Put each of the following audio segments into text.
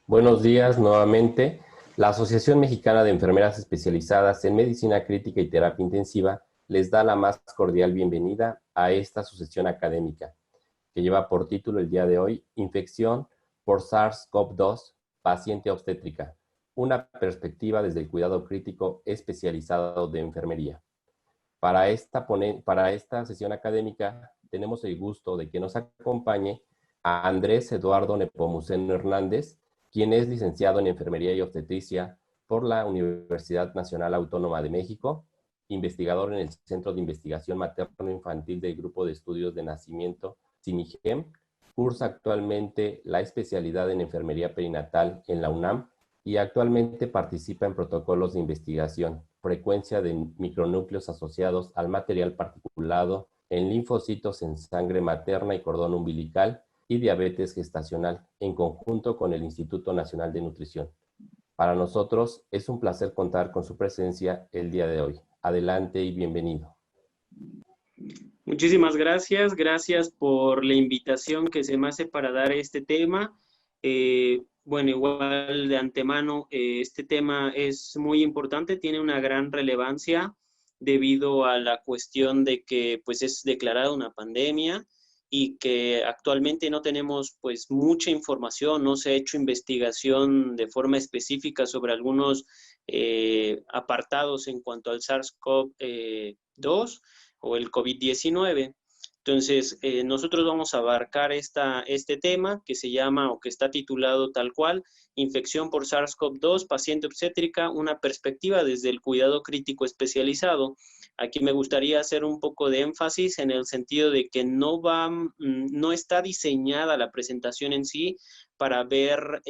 Buenos días nuevamente. La Asociación Mexicana de Enfermeras Especializadas en Medicina Crítica y Terapia Intensiva les da la más cordial bienvenida a esta sucesión académica, que lleva por título el día de hoy, Infección por SARS-CoV-2, paciente obstétrica, una perspectiva desde el cuidado crítico especializado de enfermería. Para esta sesión académica tenemos el gusto de que nos acompañe a Andrés Eduardo Nepomuceno Hernández, quien es licenciado en Enfermería y Obstetricia por la Universidad Nacional Autónoma de México, investigador en el Centro de Investigación Materno-Infantil del Grupo de Estudios de Nacimiento CIMIGEM, cursa actualmente la especialidad en Enfermería Perinatal en la UNAM y actualmente participa en protocolos de investigación, frecuencia de micronúcleos asociados al material particulado en linfocitos en sangre materna y cordón umbilical y diabetes gestacional, en conjunto con el Instituto Nacional de Nutrición. Para nosotros es un placer contar con su presencia el día de hoy. Adelante y bienvenido. Muchísimas gracias, gracias por la invitación que se me hace para dar este tema. Bueno, igual de antemano, este tema es muy importante, tiene una gran relevancia debido a la cuestión de que pues es declarada una pandemia y que actualmente no tenemos pues mucha información, no se ha hecho investigación de forma específica sobre algunos apartados en cuanto al SARS-CoV-2 o el COVID-19. Entonces, nosotros vamos a abarcar este tema que se llama o que está titulado tal cual, Infección por SARS-CoV-2, paciente obstétrica, una perspectiva desde el cuidado crítico especializado. Aquí me gustaría hacer un poco de énfasis en el sentido de que no está diseñada la presentación en sí para ver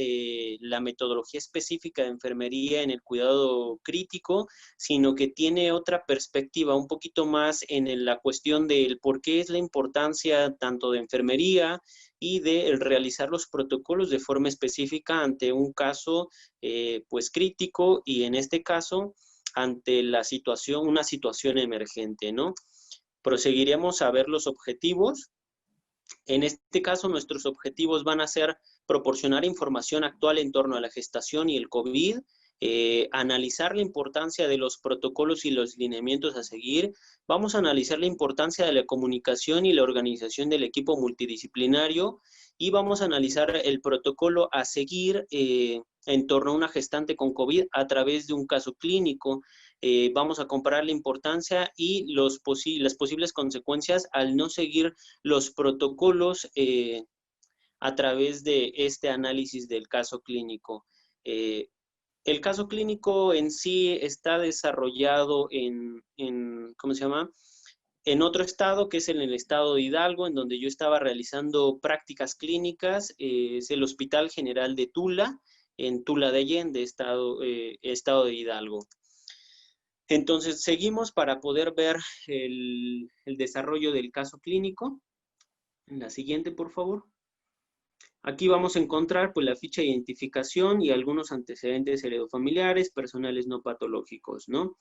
la metodología específica de enfermería en el cuidado crítico, sino que tiene otra perspectiva un poquito más en la cuestión del por qué es la importancia tanto de enfermería y de realizar los protocolos de forma específica ante un caso pues crítico y en este caso ante una situación emergente, ¿no? Proseguiremos a ver los objetivos. En este caso, nuestros objetivos van a ser proporcionar información actual en torno a la gestación y el COVID, analizar la importancia de los protocolos y los lineamientos a seguir. Vamos a analizar la importancia de la comunicación y la organización del equipo multidisciplinario y vamos a analizar el protocolo a seguir en torno a una gestante con COVID a través de un caso clínico. Vamos a comparar la importancia y las posibles consecuencias al no seguir los protocolos a través de este análisis del caso clínico. El caso clínico en sí está desarrollado ¿cómo se llama? En otro estado, que es en el estado de Hidalgo, en donde yo estaba realizando prácticas clínicas, es el Hospital General de Tula, en Tula de Allende, estado de Hidalgo. Entonces, seguimos para poder ver el desarrollo del caso clínico. En la siguiente, por favor. Aquí vamos a encontrar pues, la ficha de identificación y algunos antecedentes heredofamiliares, personales no patológicos, ¿no?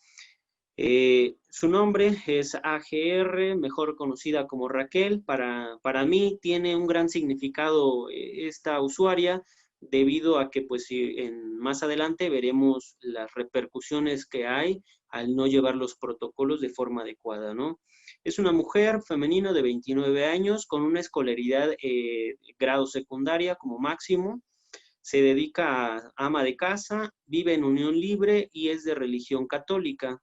Su nombre es AGR, mejor conocida como Raquel. Para mí tiene un gran significado esta usuaria, debido a que pues más adelante veremos las repercusiones que hay al no llevar los protocolos de forma adecuada, ¿no? Es una mujer femenina de 29 años con una escolaridad grado secundaria como máximo. Se dedica a ama de casa, vive en unión libre y es de religión católica.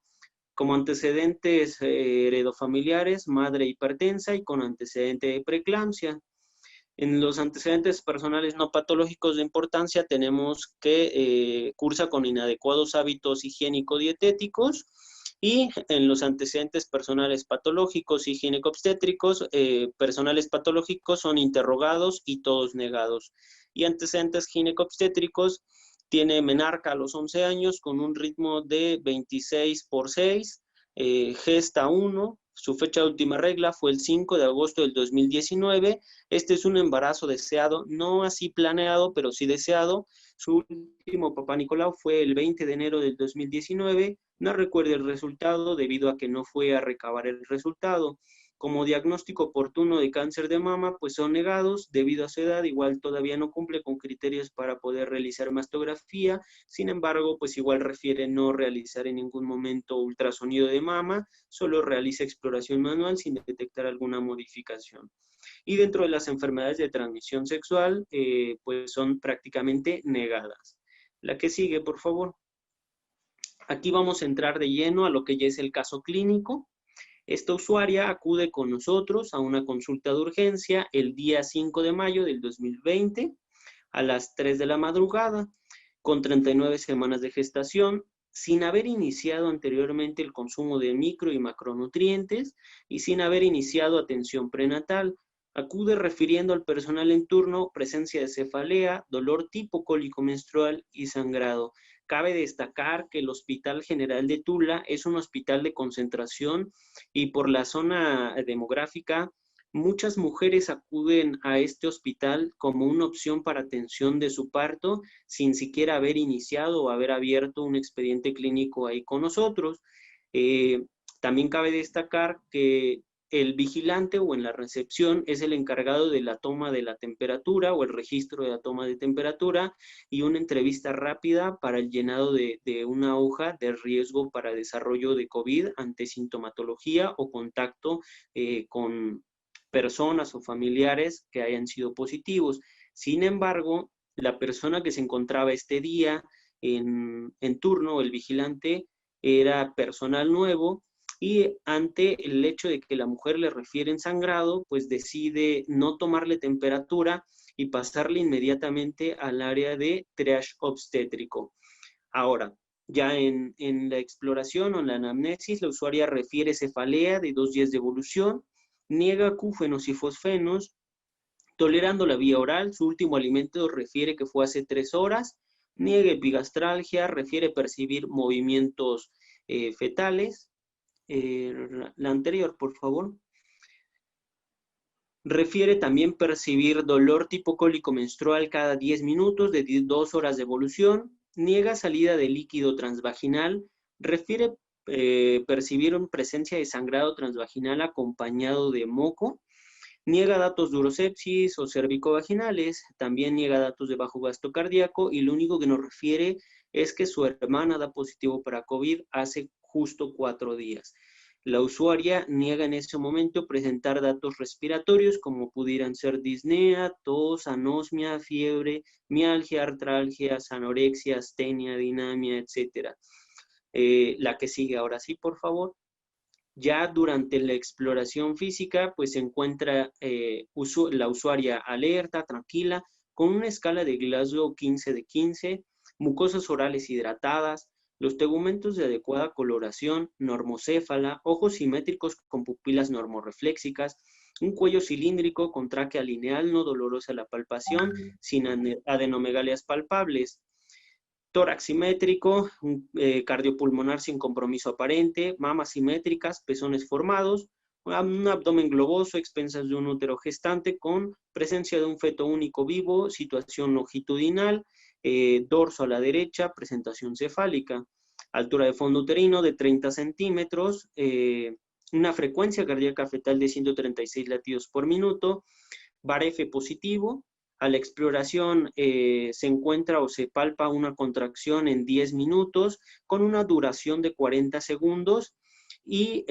Como antecedentes heredofamiliares, madre hipertensa y con antecedente de preeclampsia. En los antecedentes personales no patológicos de importancia tenemos que cursa con inadecuados hábitos higiénico-dietéticos y en los antecedentes personales patológicos y gineco-obstétricos, personales patológicos son interrogados y todos negados. Y antecedentes gineco-obstétricos tiene menarca a los 11 años con un ritmo de 26/6, gesta 1, su fecha de última regla fue el 5 de agosto del 2019. Este es un embarazo deseado, no así planeado, pero sí deseado. Su último papá Nicolau fue el 20 de enero del 2019. No recuerdo el resultado debido a que no fue a recabar el resultado. como diagnóstico oportuno de cáncer de mama, pues son negados debido a su edad. Igual todavía no cumple con criterios para poder realizar mastografía. Sin embargo, pues igual refiere no realizar en ningún momento ultrasonido de mama, solo realiza exploración manual sin detectar alguna modificación. Y dentro de las enfermedades de transmisión sexual, pues son prácticamente negadas. La que sigue, por favor. Aquí vamos a entrar de lleno a lo que ya es el caso clínico. Esta usuaria acude con nosotros a una consulta de urgencia el día 5 de mayo del 2020 a las 3 de la madrugada, con 39 semanas de gestación, sin haber iniciado anteriormente el consumo de micro y macronutrientes y sin haber iniciado atención prenatal. Acude refiriendo al personal en turno presencia de cefalea, dolor tipo cólico menstrual y sangrado. Cabe destacar que el Hospital General de Tula es un hospital de concentración y por la zona demográfica, muchas mujeres acuden a este hospital como una opción para atención de su parto sin siquiera haber iniciado o haber abierto un expediente clínico ahí con nosotros. También cabe destacar que el vigilante o en la recepción es el encargado de la toma de la temperatura o el registro de la toma de temperatura y una entrevista rápida para el llenado de una hoja de riesgo para desarrollo de COVID ante sintomatología o contacto con personas o familiares que hayan sido positivos. Sin embargo, la persona que se encontraba este día en turno, el vigilante, era personal nuevo y ante el hecho de que la mujer le refiere sangrado, pues decide no tomarle temperatura y pasarle inmediatamente al área de triage obstétrico. Ahora, ya en la exploración o en la anamnesis, la usuaria refiere cefalea de 2 días de evolución, niega acúfenos y fosfenos, tolerando la vía oral, su último alimento refiere que fue hace 3 horas, niega epigastralgia, refiere percibir movimientos fetales. La anterior, por favor. Refiere también percibir dolor tipo cólico menstrual cada 10 minutos de 2 horas de evolución, niega salida de líquido transvaginal, refiere percibir presencia de sangrado transvaginal acompañado de moco, niega datos de urosepsis o cervicovaginales, también niega datos de bajo gasto cardíaco y lo único que nos refiere es que su hermana da positivo para COVID hace justo 4 días. La usuaria niega en ese momento presentar datos respiratorios como pudieran ser disnea, tos, anosmia, fiebre, mialgia, artralgias, anorexia, astenia, dinamia, etc. La que sigue ahora sí, por favor. Ya durante la exploración física, pues se encuentra la usuaria alerta, tranquila, con una escala de Glasgow 15 de 15, mucosas orales hidratadas, los tegumentos de adecuada coloración, normocéfala, ojos simétricos con pupilas normorefléxicas, un cuello cilíndrico con tráquea lineal no dolorosa a la palpación, sin adenomegalias palpables. Tórax simétrico, cardiopulmonar sin compromiso aparente, mamas simétricas, pezones formados, un abdomen globoso, expensas de un útero gestante con presencia de un feto único vivo, situación longitudinal, dorso a la derecha, presentación cefálica, altura de fondo uterino de 30 centímetros, una frecuencia cardíaca fetal de 136 latidos por minuto, VAR-F positivo. A la exploración se encuentra o se palpa una contracción en 10 minutos con una duración de 40 segundos y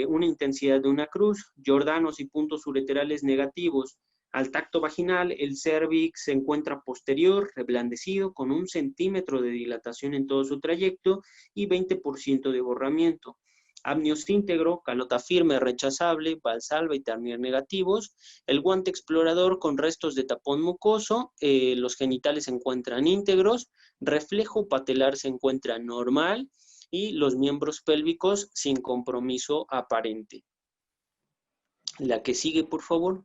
una intensidad de una cruz, jordanos y puntos ureterales negativos. Al tacto vaginal, el cérvix se encuentra posterior, reblandecido, con 1 centímetro de dilatación en todo su trayecto y 20% de borramiento. Amnios íntegro, calota firme, rechazable, valsalva y Tarnier negativos, el guante explorador con restos de tapón mucoso, los genitales se encuentran íntegros, reflejo patelar se encuentra normal y los miembros pélvicos sin compromiso aparente. La que sigue, por favor.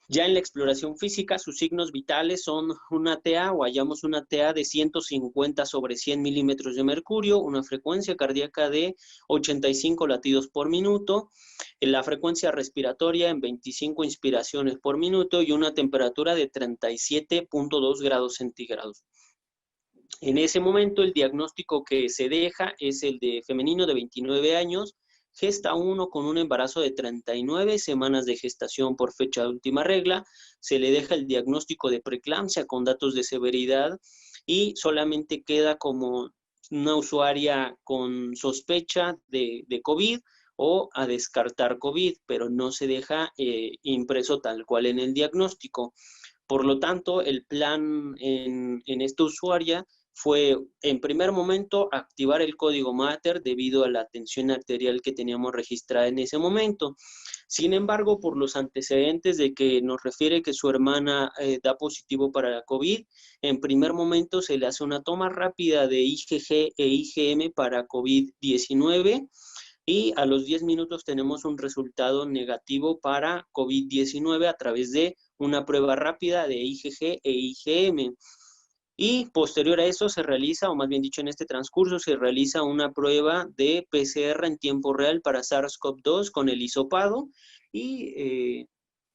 Ya en la exploración física, sus signos vitales son una TA o hallamos una TA de 150 sobre 100 milímetros de mercurio, una frecuencia cardíaca de 85 latidos por minuto, la frecuencia respiratoria en 25 inspiraciones por minuto y una temperatura de 37.2 grados centígrados. En ese momento el diagnóstico que se deja es el de femenino de 29 años, Gesta 1 con un embarazo de 39 semanas de gestación por fecha de última regla. Se le deja el diagnóstico de preeclampsia con datos de severidad y solamente queda como una usuaria con sospecha de COVID o a descartar COVID, pero no se deja impreso tal cual en el diagnóstico. Por lo tanto, el plan en esta usuaria fue, en primer momento, activar el código Mater debido a la tensión arterial que teníamos registrada en ese momento. Sin embargo, por los antecedentes de que nos refiere que su hermana da positivo para la COVID, en primer momento se le hace una toma rápida de IgG e IgM para COVID-19 y a los 10 minutos tenemos un resultado negativo para COVID-19 a través de una prueba rápida de IgG e IgM. Y posterior a eso se realiza, o más bien dicho en este transcurso, se realiza una prueba de PCR en tiempo real para SARS-CoV-2 con el hisopado y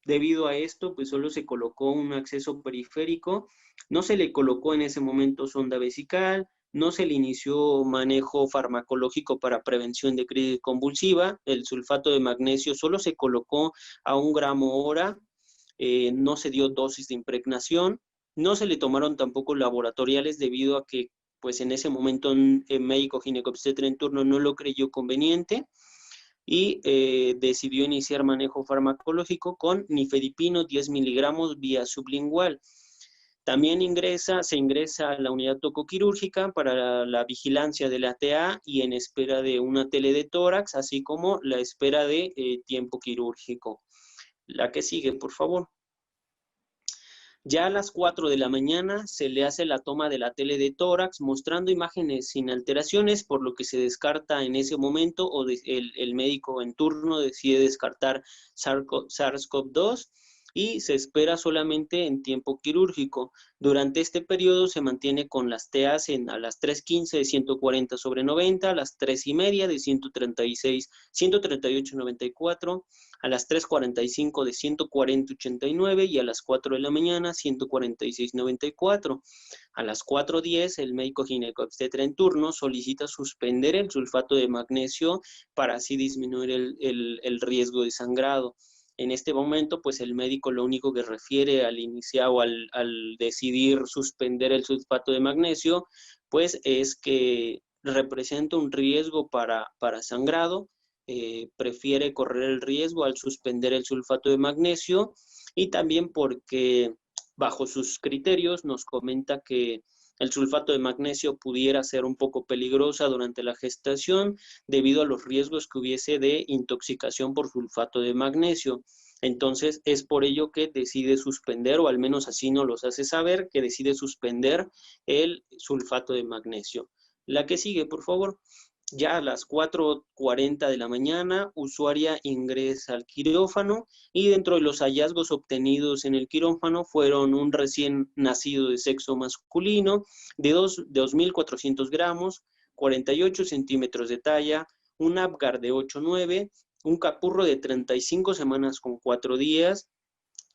debido a esto pues solo se colocó un acceso periférico, no se le colocó en ese momento sonda vesical, no se le inició manejo farmacológico para prevención de crisis convulsiva, el sulfato de magnesio solo se colocó a 1 gramo hora, no se dio dosis de impregnación, no se le tomaron tampoco laboratoriales debido a que pues en ese momento el médico ginecobstetra en turno no lo creyó conveniente y decidió iniciar manejo farmacológico con nifedipino 10 miligramos vía sublingual. También se ingresa a la unidad tocoquirúrgica para la vigilancia de la TA y en espera de una tele de tórax, así como la espera de tiempo quirúrgico. La que sigue, por favor. Ya a las 4 de la mañana se le hace la toma de la tele de tórax mostrando imágenes sin alteraciones, por lo que se descarta en ese momento o el médico en turno decide descartar SARS-CoV-2 y se espera solamente en tiempo quirúrgico. Durante este periodo se mantiene con las TAs a las 3:15 de 140/90, a las 3:30 de 138/94, a las 3:45 de 140/89 y a las 4 de la mañana 146/94. A las 4:10 el médico ginecobstetra en turno solicita suspender el sulfato de magnesio para así disminuir el riesgo de sangrado. En este momento, pues el médico lo único que refiere al iniciar o al decidir suspender el sulfato de magnesio, pues es que representa un riesgo para sangrado, prefiere correr el riesgo al suspender el sulfato de magnesio y también porque bajo sus criterios nos comenta que el sulfato de magnesio pudiera ser un poco peligrosa durante la gestación debido a los riesgos que hubiese de intoxicación por sulfato de magnesio. Entonces, es por ello que decide suspender, o al menos así nos los hace saber, que decide suspender el sulfato de magnesio. La que sigue, por favor. Ya a las 4:40 de la mañana, usuaria ingresa al quirófano y dentro de los hallazgos obtenidos en el quirófano fueron un recién nacido de sexo masculino de 2.400 gramos, 48 centímetros de talla, un Apgar de 8,9, un capurro de 35 semanas con 4 días,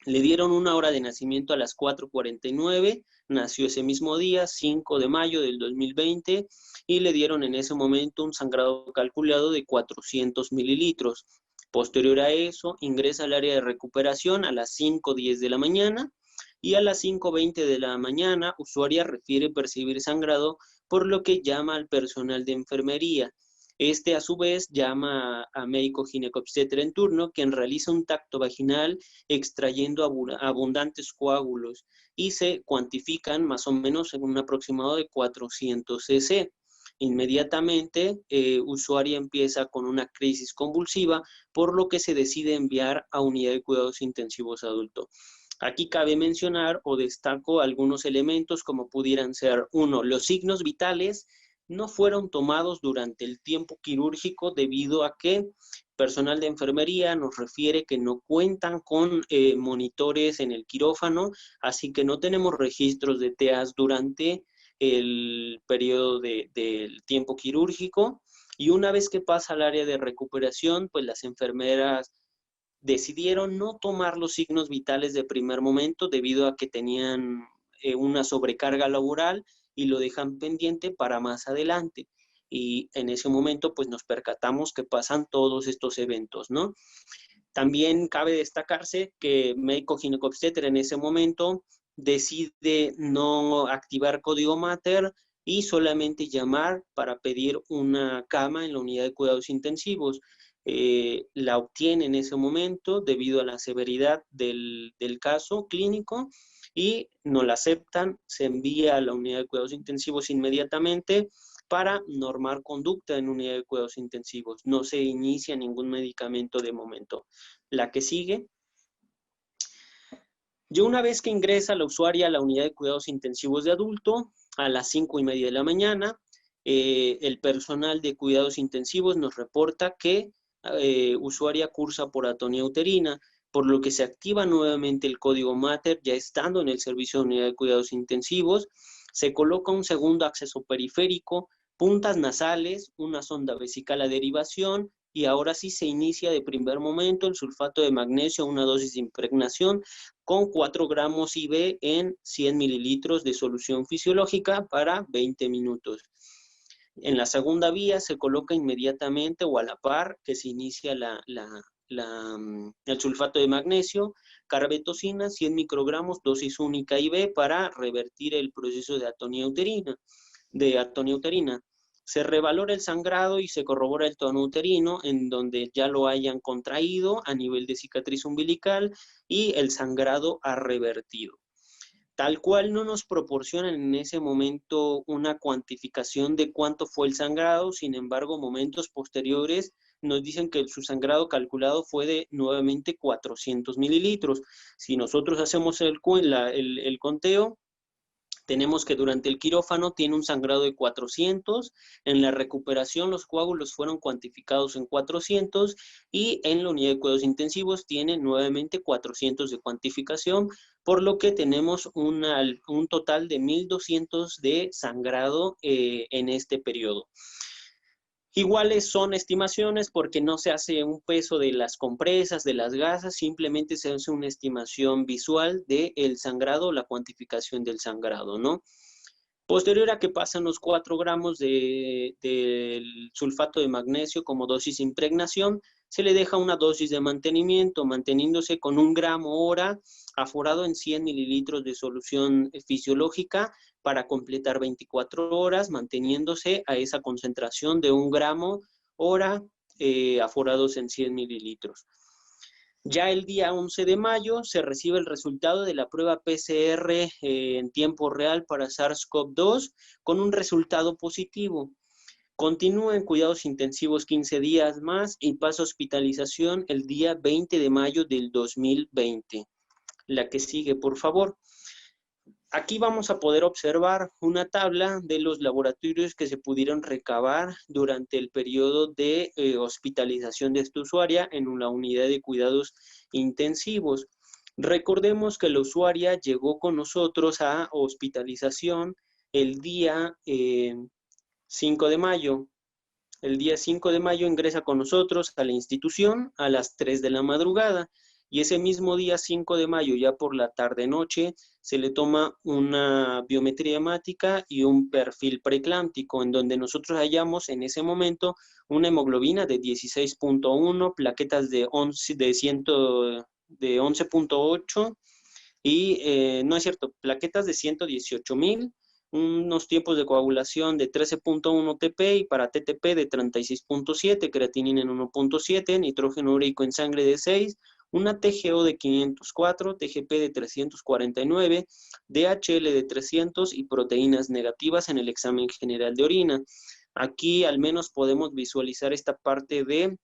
le dieron una hora de nacimiento a las 4:49, nació ese mismo día, 5 de mayo del 2020, y le dieron en ese momento un sangrado calculado de 400 mililitros. Posterior a eso, ingresa al área de recuperación a las 5:10 de la mañana, y a las 5:20 de la mañana, usuaria refiere percibir sangrado, por lo que llama al personal de enfermería. Este, a su vez, llama a médico ginecobstetra en turno, quien realiza un tacto vaginal extrayendo abundantes coágulos y se cuantifican más o menos en un aproximado de 400 cc. Inmediatamente, usuaria empieza con una crisis convulsiva, por lo que se decide enviar a unidad de cuidados intensivos adulto. Aquí cabe mencionar o destaco algunos elementos como pudieran ser, 1, los signos vitales no fueron tomados durante el tiempo quirúrgico debido a que personal de enfermería nos refiere que no cuentan con monitores en el quirófano, así que no tenemos registros de TEAs durante el periodo del tiempo quirúrgico. Y una vez que pasa al área de recuperación, pues las enfermeras decidieron no tomar los signos vitales de primer momento debido a que tenían una sobrecarga laboral y lo dejan pendiente para más adelante. y en ese momento pues nos percatamos que pasan todos estos eventos, ¿no? También cabe destacarse que médico ginecobstetra en ese momento decide no activar código mater y solamente llamar para pedir una cama en la unidad de cuidados intensivos. La obtiene en ese momento debido a la severidad del caso clínico y no la aceptan, se envía a la unidad de cuidados intensivos inmediatamente para normar conducta en unidad de cuidados intensivos. No se inicia ningún medicamento de momento. La que sigue. Ya una vez que ingresa la usuaria a la unidad de cuidados intensivos de adulto, a las 5:30 de la mañana, el personal de cuidados intensivos nos reporta que usuaria cursa por atonía uterina, por lo que se activa nuevamente el código mater ya estando en el servicio de unidad de cuidados intensivos, se coloca un segundo acceso periférico, puntas nasales, una sonda vesical a derivación, y ahora sí se inicia de primer momento el sulfato de magnesio, una dosis de impregnación con 4 gramos IV en 100 mililitros de solución fisiológica para 20 minutos. En la segunda vía se coloca inmediatamente o a la par que se inicia el sulfato de magnesio, carbetocina, 100 microgramos, dosis única IV para revertir el proceso de atonía uterina. Se revalora el sangrado y se corrobora el tono uterino en donde ya lo hayan contraído a nivel de cicatriz umbilical y el sangrado ha revertido. Tal cual no nos proporcionan en ese momento una cuantificación de cuánto fue el sangrado, sin embargo, momentos posteriores nos dicen que su sangrado calculado fue de nuevamente 400 mililitros. Si nosotros hacemos el conteo, tenemos que durante el quirófano tiene un sangrado de 400, en la recuperación los coágulos fueron cuantificados en 400 y en la unidad de cuidados intensivos tiene nuevamente 400 de cuantificación, por lo que tenemos un total de 1.200 de sangrado en este periodo. Iguales son estimaciones porque no se hace un peso de las compresas, de las gasas, simplemente se hace una estimación visual del sangrado, la cuantificación del sangrado, ¿no? Posterior a que pasan los 4 gramos del sulfato de magnesio como dosis de impregnación, se le deja una dosis de mantenimiento, manteniéndose con 1 gramo hora, aforado en 100 mililitros de solución fisiológica para completar 24 horas, manteniéndose a esa concentración de 1 gramo hora, aforados en 100 mililitros. Ya el día 11 de mayo se recibe el resultado de la prueba PCR en tiempo real para SARS-CoV-2 con un resultado positivo. Continúa en cuidados intensivos 15 días más y pasa a hospitalización el día 20 de mayo del 2020. La que sigue, por favor. Aquí vamos a poder observar una tabla de los laboratorios que se pudieron recabar durante el periodo de hospitalización de esta usuaria en la unidad de cuidados intensivos. Recordemos que la usuaria llegó con nosotros a hospitalización el día 5 de mayo. El día 5 de mayo ingresa con nosotros a la institución a las 3 de la madrugada. Y ese mismo día 5 de mayo, ya por la tarde-noche, se le toma una biometría hemática y un perfil preeclámptico, en donde nosotros hallamos en ese momento una hemoglobina de 16.1, plaquetas de 11.8 y, no es cierto, plaquetas de 118,000, unos tiempos de coagulación de 13.1 TP y para TTP de 36.7, creatinina en 1.7, nitrógeno úrico en sangre de 6, una TGO de 504, TGP de 349, DHL de 300 y proteínas negativas en el examen general de orina. Aquí al menos podemos visualizar esta parte de,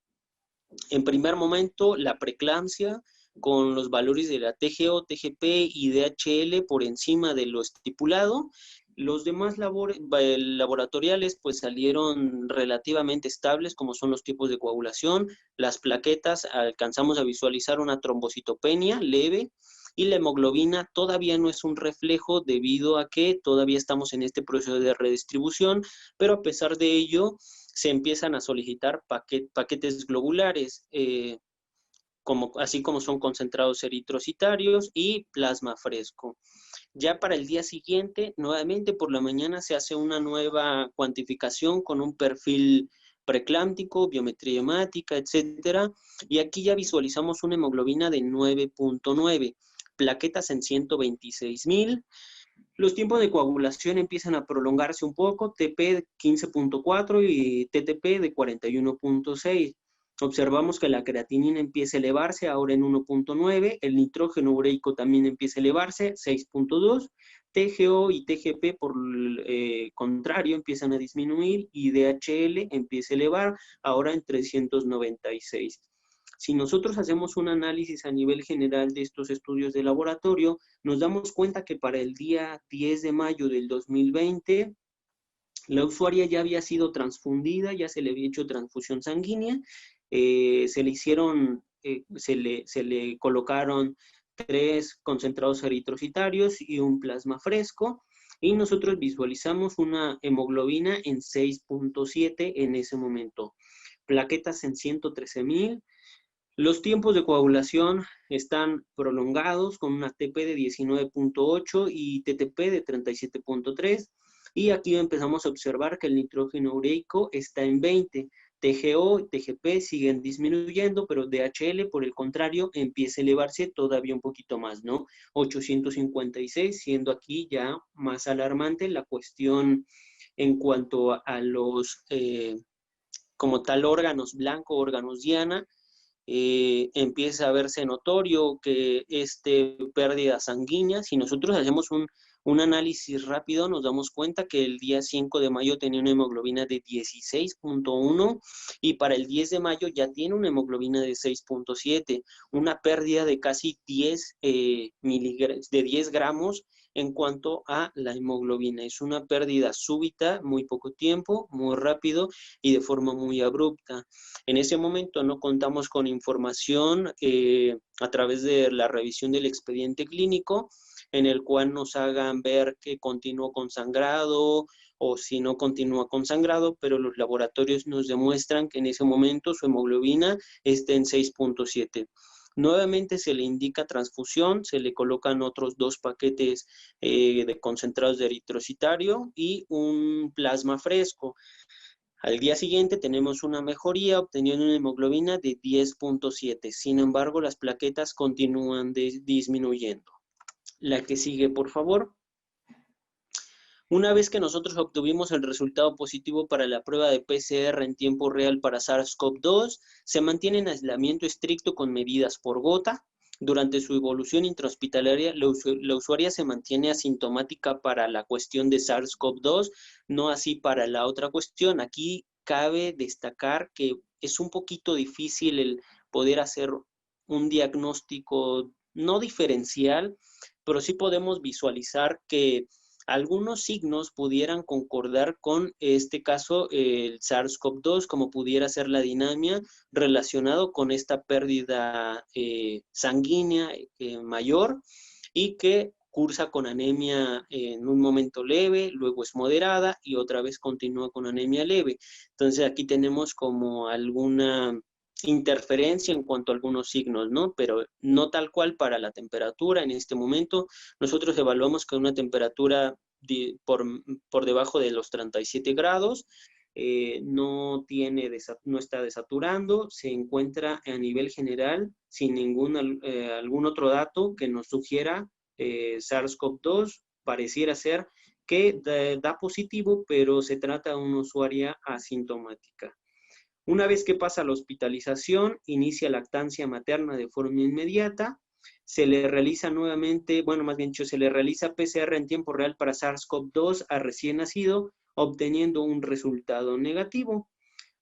en primer momento, la preeclampsia con los valores de la TGO, TGP y DHL por encima de lo estipulado. Los demás laboratoriales pues salieron relativamente estables, como son los tipos de coagulación. Las plaquetas alcanzamos a visualizar una trombocitopenia leve y la hemoglobina todavía no es un reflejo debido a que todavía estamos en este proceso de redistribución, pero a pesar de ello se empiezan a solicitar paquetes globulares, así como son concentrados eritrocitarios y plasma fresco. Ya para el día siguiente, nuevamente por la mañana se hace una nueva cuantificación con un perfil preeclámptico, biometría hemática, etcétera, y aquí ya visualizamos una hemoglobina de 9.9, plaquetas en 126,000. Los tiempos de coagulación empiezan a prolongarse un poco, TP de 15.4 y TTP de 41.6. Observamos que la creatinina empieza a elevarse, ahora en 1.9, el nitrógeno ureico también empieza a elevarse, 6.2, TGO y TGP por contrario empiezan a disminuir y DHL empieza a elevar, ahora en 396. Si nosotros hacemos un análisis a nivel general de estos estudios de laboratorio, nos damos cuenta que para el día 10 de mayo del 2020, la usuaria ya había sido transfundida, ya se le había hecho transfusión sanguínea, se le colocaron 3 concentrados eritrocitarios y un plasma fresco, y nosotros visualizamos una hemoglobina en 6.7 en ese momento, plaquetas en 113,000. Los tiempos de coagulación están prolongados con una TP de 19.8 y TTP de 37.3. Y aquí empezamos a observar que el nitrógeno ureico está en 20. TGO y TGP siguen disminuyendo, pero DHL, por el contrario, empieza a elevarse todavía un poquito más, ¿no? 856, siendo aquí ya más alarmante la cuestión en cuanto a los, como tal, órganos blanco, órganos diana. Empieza a verse notorio que pérdida sanguínea. Si nosotros hacemos un análisis rápido, nos damos cuenta que el día 5 de mayo tenía una hemoglobina de 16.1 y para el 10 de mayo ya tiene una hemoglobina de 6.7, una pérdida de casi 10 gramos en cuanto a la hemoglobina. Es una pérdida súbita, muy poco tiempo, muy rápido y de forma muy abrupta. En ese momento no contamos con información a través de la revisión del expediente clínico, en el cual nos hagan ver que continuó con sangrado o si no continúa con sangrado, pero los laboratorios nos demuestran que en ese momento su hemoglobina está en 6.7. Nuevamente se le indica transfusión, se le colocan otros 2 paquetes de concentrados de eritrocitario y un plasma fresco. Al día siguiente tenemos una mejoría obteniendo una hemoglobina de 10.7. Sin embargo, las plaquetas continúan disminuyendo. La que sigue, por favor. Una vez que nosotros obtuvimos el resultado positivo para la prueba de PCR en tiempo real para SARS-CoV-2, se mantiene en aislamiento estricto con medidas por gota. Durante su evolución intrahospitalaria, la usuaria se mantiene asintomática para la cuestión de SARS-CoV-2, no así para la otra cuestión. Aquí cabe destacar que es un poquito difícil el poder hacer un diagnóstico no diferencial, pero sí podemos visualizar que algunos signos pudieran concordar con este caso, el SARS-CoV-2, como pudiera ser la dinamia relacionado con esta pérdida sanguínea mayor y que cursa con anemia en un momento leve, luego es moderada y otra vez continúa con anemia leve. Entonces aquí tenemos como alguna interferencia en cuanto a algunos signos, ¿no? Pero no tal cual para la temperatura en este momento. Nosotros evaluamos que una temperatura por debajo de los 37 grados, no está desaturando, se encuentra a nivel general sin algún otro dato que nos sugiera SARS-CoV-2, pareciera ser que da positivo, pero se trata de una usuaria asintomática. Una vez que pasa la hospitalización, inicia lactancia materna de forma inmediata, se le realiza nuevamente, bueno, más bien dicho, se le realiza PCR en tiempo real para SARS-CoV-2 a recién nacido, obteniendo un resultado negativo.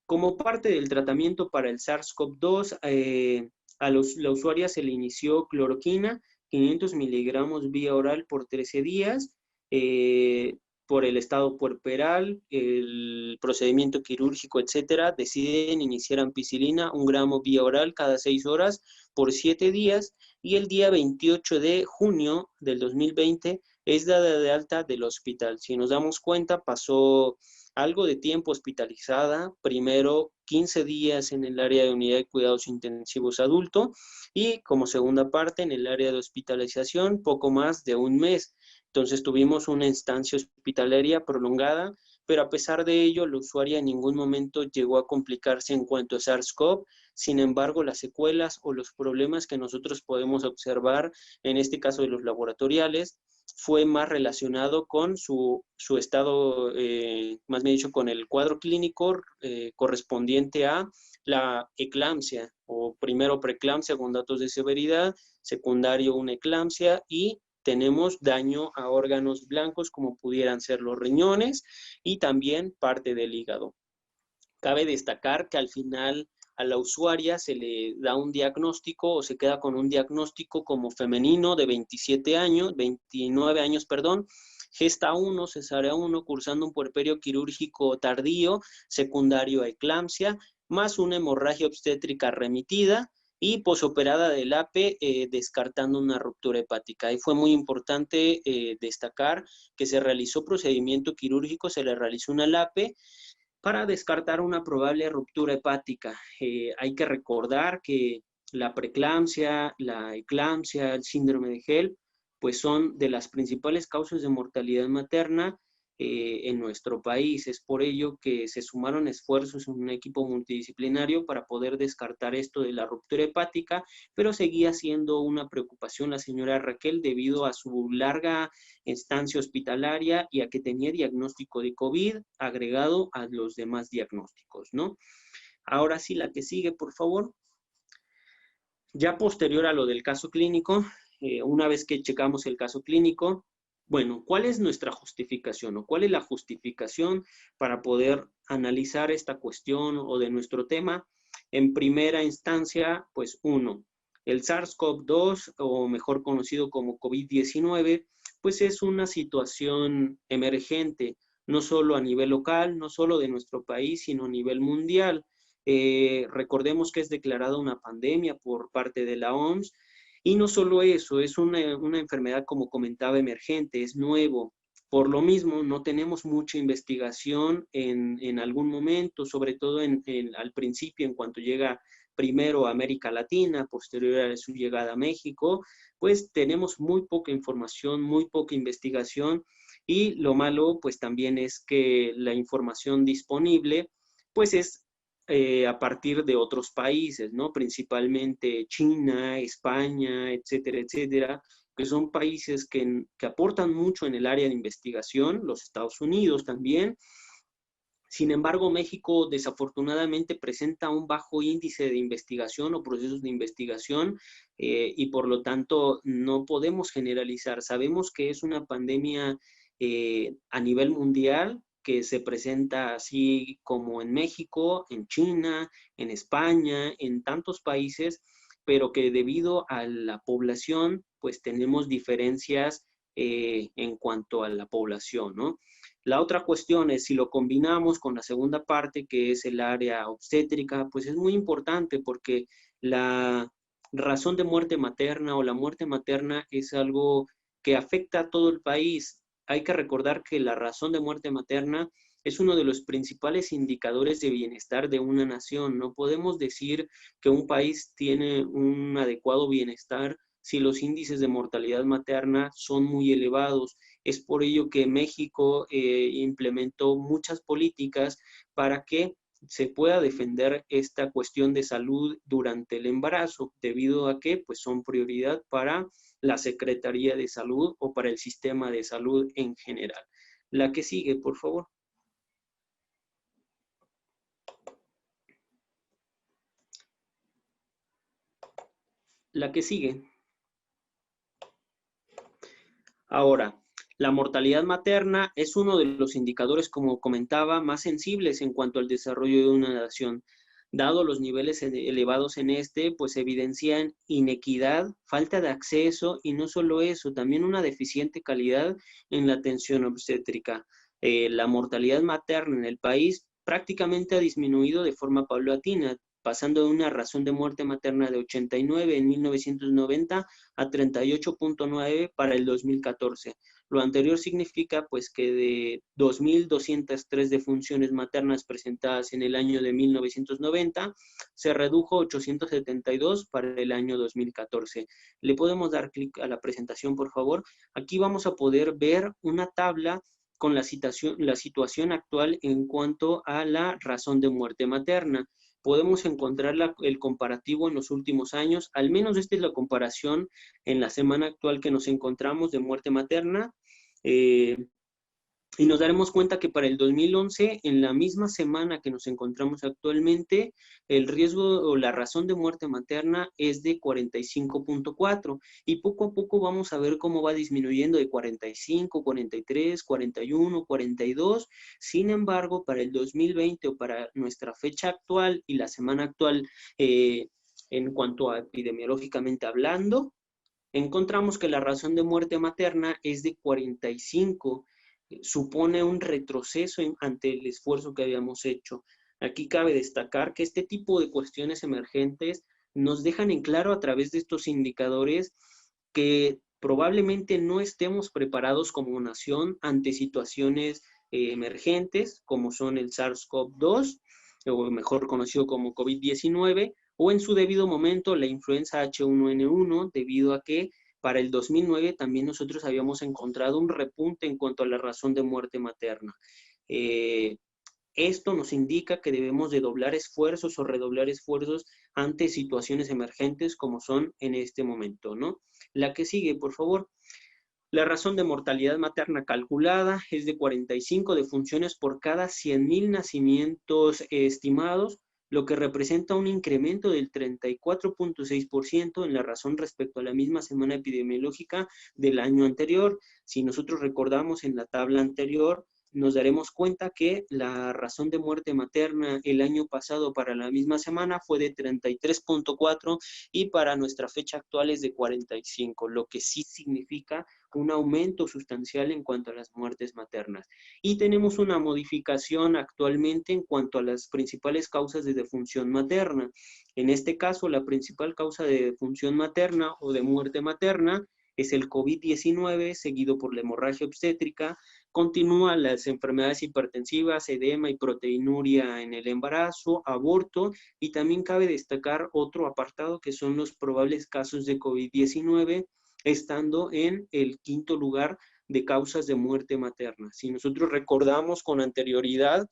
Como parte del tratamiento para el SARS-CoV-2, la usuaria se le inició cloroquina, 500 miligramos vía oral por 13 días, por el estado puerperal, el procedimiento quirúrgico, etcétera, deciden iniciar ampicilina, 1 gramo vía oral cada 6 horas por 7 días, y el día 28 de junio del 2020 es dada de alta del hospital. Si nos damos cuenta, pasó algo de tiempo hospitalizada, primero 15 días en el área de unidad de cuidados intensivos adulto y como segunda parte en el área de hospitalización poco más de 1 mes. Entonces tuvimos una instancia hospitalaria prolongada, pero a pesar de ello, la usuaria en ningún momento llegó a complicarse en cuanto a SARS-CoV. Sin embargo, las secuelas o los problemas que nosotros podemos observar, en este caso de los laboratoriales, fue más relacionado con su estado, más bien dicho, con el cuadro clínico correspondiente a la eclampsia, o primero preeclampsia con datos de severidad, secundario una eclampsia, y tenemos daño a órganos blancos como pudieran ser los riñones y también parte del hígado. Cabe destacar que al final a la usuaria se le da un diagnóstico o se queda con un diagnóstico como femenino de 29 años, gesta 1, cesárea 1, cursando un puerperio quirúrgico tardío, secundario a eclampsia, más una hemorragia obstétrica remitida, y posoperada del APE, descartando una ruptura hepática. Y fue muy importante destacar que se realizó procedimiento quirúrgico, se le realizó una LAPE para descartar una probable ruptura hepática. Hay que recordar que la preeclampsia, la eclampsia, el síndrome de HELLP, pues son de las principales causas de mortalidad materna en nuestro país. Es por ello que se sumaron esfuerzos en un equipo multidisciplinario para poder descartar esto de la ruptura hepática, pero seguía siendo una preocupación la señora Raquel debido a su larga estancia hospitalaria y a que tenía diagnóstico de COVID agregado a los demás diagnósticos, ¿no? Ahora sí, la que sigue, por favor. Ya posterior a lo del caso clínico, una vez que checamos el caso clínico, bueno, ¿cuál es nuestra justificación o cuál es la justificación para poder analizar esta cuestión o de nuestro tema? En primera instancia, pues uno, el SARS-CoV-2, o mejor conocido como COVID-19, pues es una situación emergente, no solo a nivel local, no solo de nuestro país, sino a nivel mundial. Recordemos que es declarada una pandemia por parte de la OMS. Y no solo eso, es una enfermedad, como comentaba, emergente, es nuevo. Por lo mismo, no tenemos mucha investigación en algún momento, sobre todo al principio, en cuanto llega primero a América Latina, posterior a su llegada a México, pues tenemos muy poca información, muy poca investigación, y lo malo, pues también es que la información disponible, pues es a partir de otros países, ¿no? Principalmente China, España, etcétera, etcétera, que son países que aportan mucho en el área de investigación, los Estados Unidos también. Sin embargo, México desafortunadamente presenta un bajo índice de investigación o procesos de investigación, y por lo tanto no podemos generalizar. Sabemos que es una pandemia a nivel mundial, que se presenta así como en México, en China, en España, en tantos países, pero que debido a la población, pues tenemos diferencias en cuanto a la población, ¿no? La otra cuestión es si lo combinamos con la segunda parte, que es el área obstétrica, pues es muy importante porque la razón de muerte materna o la muerte materna es algo que afecta a todo el país. Hay que recordar que la razón de muerte materna es uno de los principales indicadores de bienestar de una nación. No podemos decir que un país tiene un adecuado bienestar si los índices de mortalidad materna son muy elevados. Es por ello que México implementó muchas políticas para que se pueda defender esta cuestión de salud durante el embarazo, debido a que pues, son prioridad para la Secretaría de Salud o para el sistema de salud en general. La que sigue, por favor. La que sigue. Ahora, la mortalidad materna es uno de los indicadores, como comentaba, más sensibles en cuanto al desarrollo de una nación. Dado los niveles elevados en pues evidencian inequidad, falta de acceso y no solo eso, también una deficiente calidad en la atención obstétrica. La mortalidad materna en el país prácticamente ha disminuido de forma paulatina, pasando de una razón de muerte materna de 89 en 1990 a 38.9 para el 2014, Lo anterior significa pues que de 2.203 defunciones maternas presentadas en el año de 1990, se redujo 872 para el año 2014. Le podemos dar clic a la presentación, por favor. Aquí vamos a poder ver una tabla con la situación actual en cuanto a la razón de muerte materna. Podemos encontrar el comparativo en los últimos años, al menos esta es la comparación en la semana actual que nos encontramos de muerte materna, y nos daremos cuenta que para el 2011, en la misma semana que nos encontramos actualmente, el riesgo o la razón de muerte materna es de 45.4 y poco a poco vamos a ver cómo va disminuyendo de 45, 43, 41, 42. Sin embargo, para el 2020 o para nuestra fecha actual y la semana actual, en cuanto a epidemiológicamente hablando, encontramos que la razón de muerte materna es de 45, supone un retroceso ante el esfuerzo que habíamos hecho. Aquí cabe destacar que este tipo de cuestiones emergentes nos dejan en claro a través de estos indicadores que probablemente no estemos preparados como nación ante situaciones emergentes como son el SARS-CoV-2, o mejor conocido como COVID-19, o en su debido momento la influenza H1N1, debido a que para el 2009 también nosotros habíamos encontrado un repunte en cuanto a la razón de muerte materna. Esto nos indica que debemos de doblar esfuerzos o redoblar esfuerzos ante situaciones emergentes como son en este momento, ¿no? La que sigue, por favor. La razón de mortalidad materna calculada es de 45 defunciones por cada 100.000 nacimientos estimados, lo que representa un incremento del 34.6% en la razón respecto a la misma semana epidemiológica del año anterior. Si nosotros recordamos en la tabla anterior, nos daremos cuenta que la razón de muerte materna el año pasado para la misma semana fue de 33.4 y para nuestra fecha actual es de 45, lo que sí significa un aumento sustancial en cuanto a las muertes maternas. Y tenemos una modificación actualmente en cuanto a las principales causas de defunción materna. En este caso, la principal causa de defunción materna o de muerte materna es el COVID-19, seguido por la hemorragia obstétrica. Continúan las enfermedades hipertensivas, edema y proteinuria en el embarazo, aborto, y también cabe destacar otro apartado que son los probables casos de COVID-19, estando en el quinto lugar de causas de muerte materna. Si nosotros recordamos con anterioridad,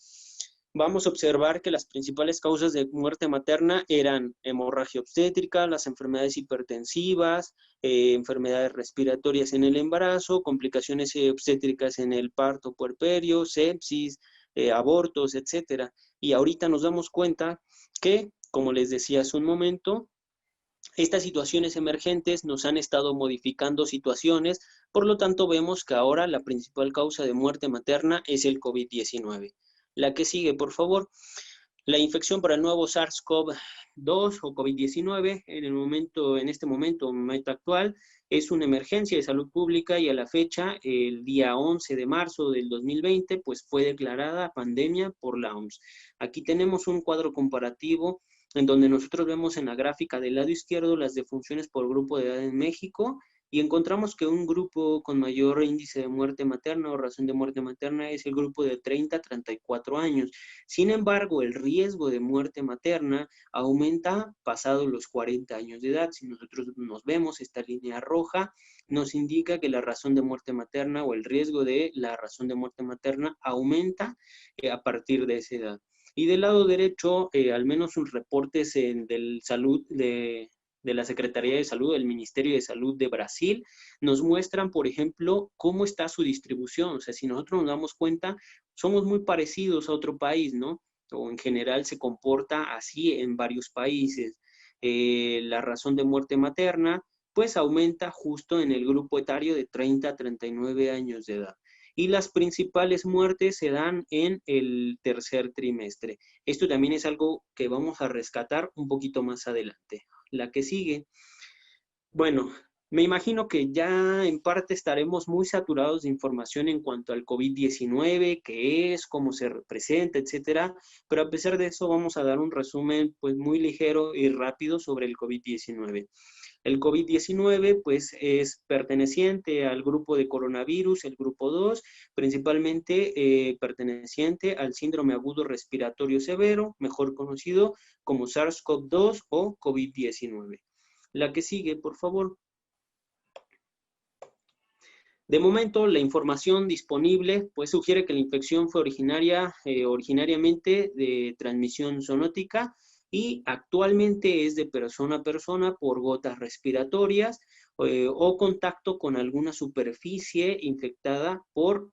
vamos a observar que las principales causas de muerte materna eran hemorragia obstétrica, las enfermedades hipertensivas, enfermedades respiratorias en el embarazo, complicaciones obstétricas en el parto puerperio, sepsis, abortos, etc. Y ahorita nos damos cuenta que, como les decía hace un momento, estas situaciones emergentes nos han estado modificando situaciones, por lo tanto vemos que ahora la principal causa de muerte materna es el COVID-19. La que sigue, por favor. La infección por el nuevo SARS-CoV-2 o COVID-19 en este momento actual, es una emergencia de salud pública y a la fecha, el día 11 de marzo del 2020, pues fue declarada pandemia por la OMS. Aquí tenemos un cuadro comparativo en donde nosotros vemos en la gráfica del lado izquierdo las defunciones por grupo de edad en México, y encontramos que un grupo con mayor índice de muerte materna o razón de muerte materna es el grupo de 30 a 34 años. Sin embargo, el riesgo de muerte materna aumenta pasado los 40 años de edad. Si nosotros nos vemos, esta línea roja nos indica que la razón de muerte materna o el riesgo de la razón de muerte materna aumenta a partir de esa edad. Y del lado derecho, al menos sus reportes del salud de la Secretaría de Salud, del Ministerio de Salud de Brasil, nos muestran, por ejemplo, cómo está su distribución. O sea, si nosotros nos damos cuenta, somos muy parecidos a otro país, ¿no? O en general se comporta así en varios países. La razón de muerte materna, pues aumenta justo en el grupo etario de 30 a 39 años de edad. Y las principales muertes se dan en el tercer trimestre. Esto también es algo que vamos a rescatar un poquito más adelante. La que sigue. Bueno, me imagino que ya en parte estaremos muy saturados de información en cuanto al COVID-19, qué es, cómo se representa, etcétera, pero a pesar de eso vamos a dar un resumen pues muy ligero y rápido sobre el COVID-19. El COVID-19 pues es perteneciente al grupo de coronavirus, el grupo 2, principalmente perteneciente al síndrome agudo respiratorio severo, mejor conocido como SARS-CoV-2 o COVID-19. La que sigue, por favor. De momento, la información disponible pues sugiere que la infección fue originariamente de transmisión zoonótica y actualmente es de persona a persona por gotas respiratorias o contacto con alguna superficie infectada por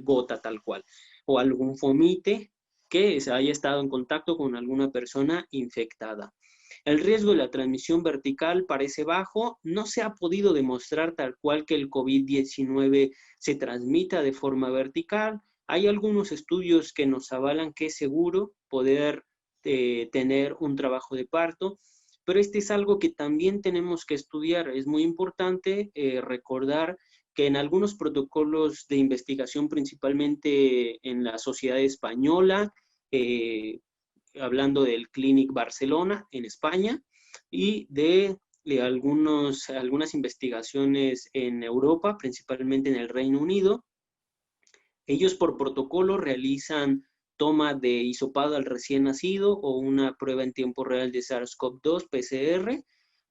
gota tal cual, o algún fomite que haya estado en contacto con alguna persona infectada. El riesgo de la transmisión vertical parece bajo. No se ha podido demostrar tal cual que el COVID-19 se transmita de forma vertical. Hay algunos estudios que nos avalan que es seguro poder tener un trabajo de parto, pero este es algo que también tenemos que estudiar. Es muy importante recordar que en algunos protocolos de investigación, principalmente en la Sociedad Española, hablando del Clínic Barcelona en España y de algunas investigaciones en Europa, principalmente en el Reino Unido. Ellos por protocolo realizan toma de hisopado al recién nacido o una prueba en tiempo real de SARS-CoV-2 PCR.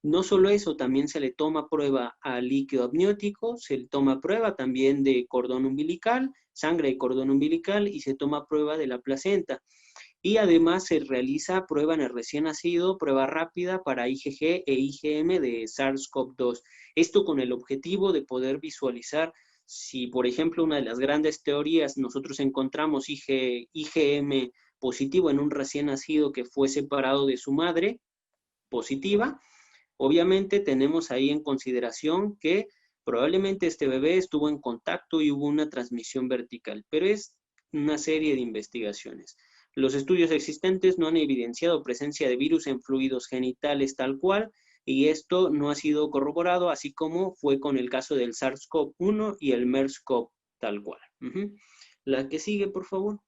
No solo eso, también se le toma prueba al líquido amniótico, se le toma prueba también de cordón umbilical, sangre de cordón umbilical y se toma prueba de la placenta. Y además se realiza prueba en el recién nacido, prueba rápida para IgG e IgM de SARS-CoV-2. Esto con el objetivo de poder visualizar si, por ejemplo, una de las grandes teorías, nosotros encontramos IgM positivo en un recién nacido que fue separado de su madre positiva, obviamente tenemos ahí en consideración que probablemente este bebé estuvo en contacto y hubo una transmisión vertical, pero es una serie de investigaciones. Los estudios existentes no han evidenciado presencia de virus en fluidos genitales tal cual, y esto no ha sido corroborado, así como fue con el caso del SARS-CoV-1 y el MERS-CoV tal cual. La que sigue, por favor.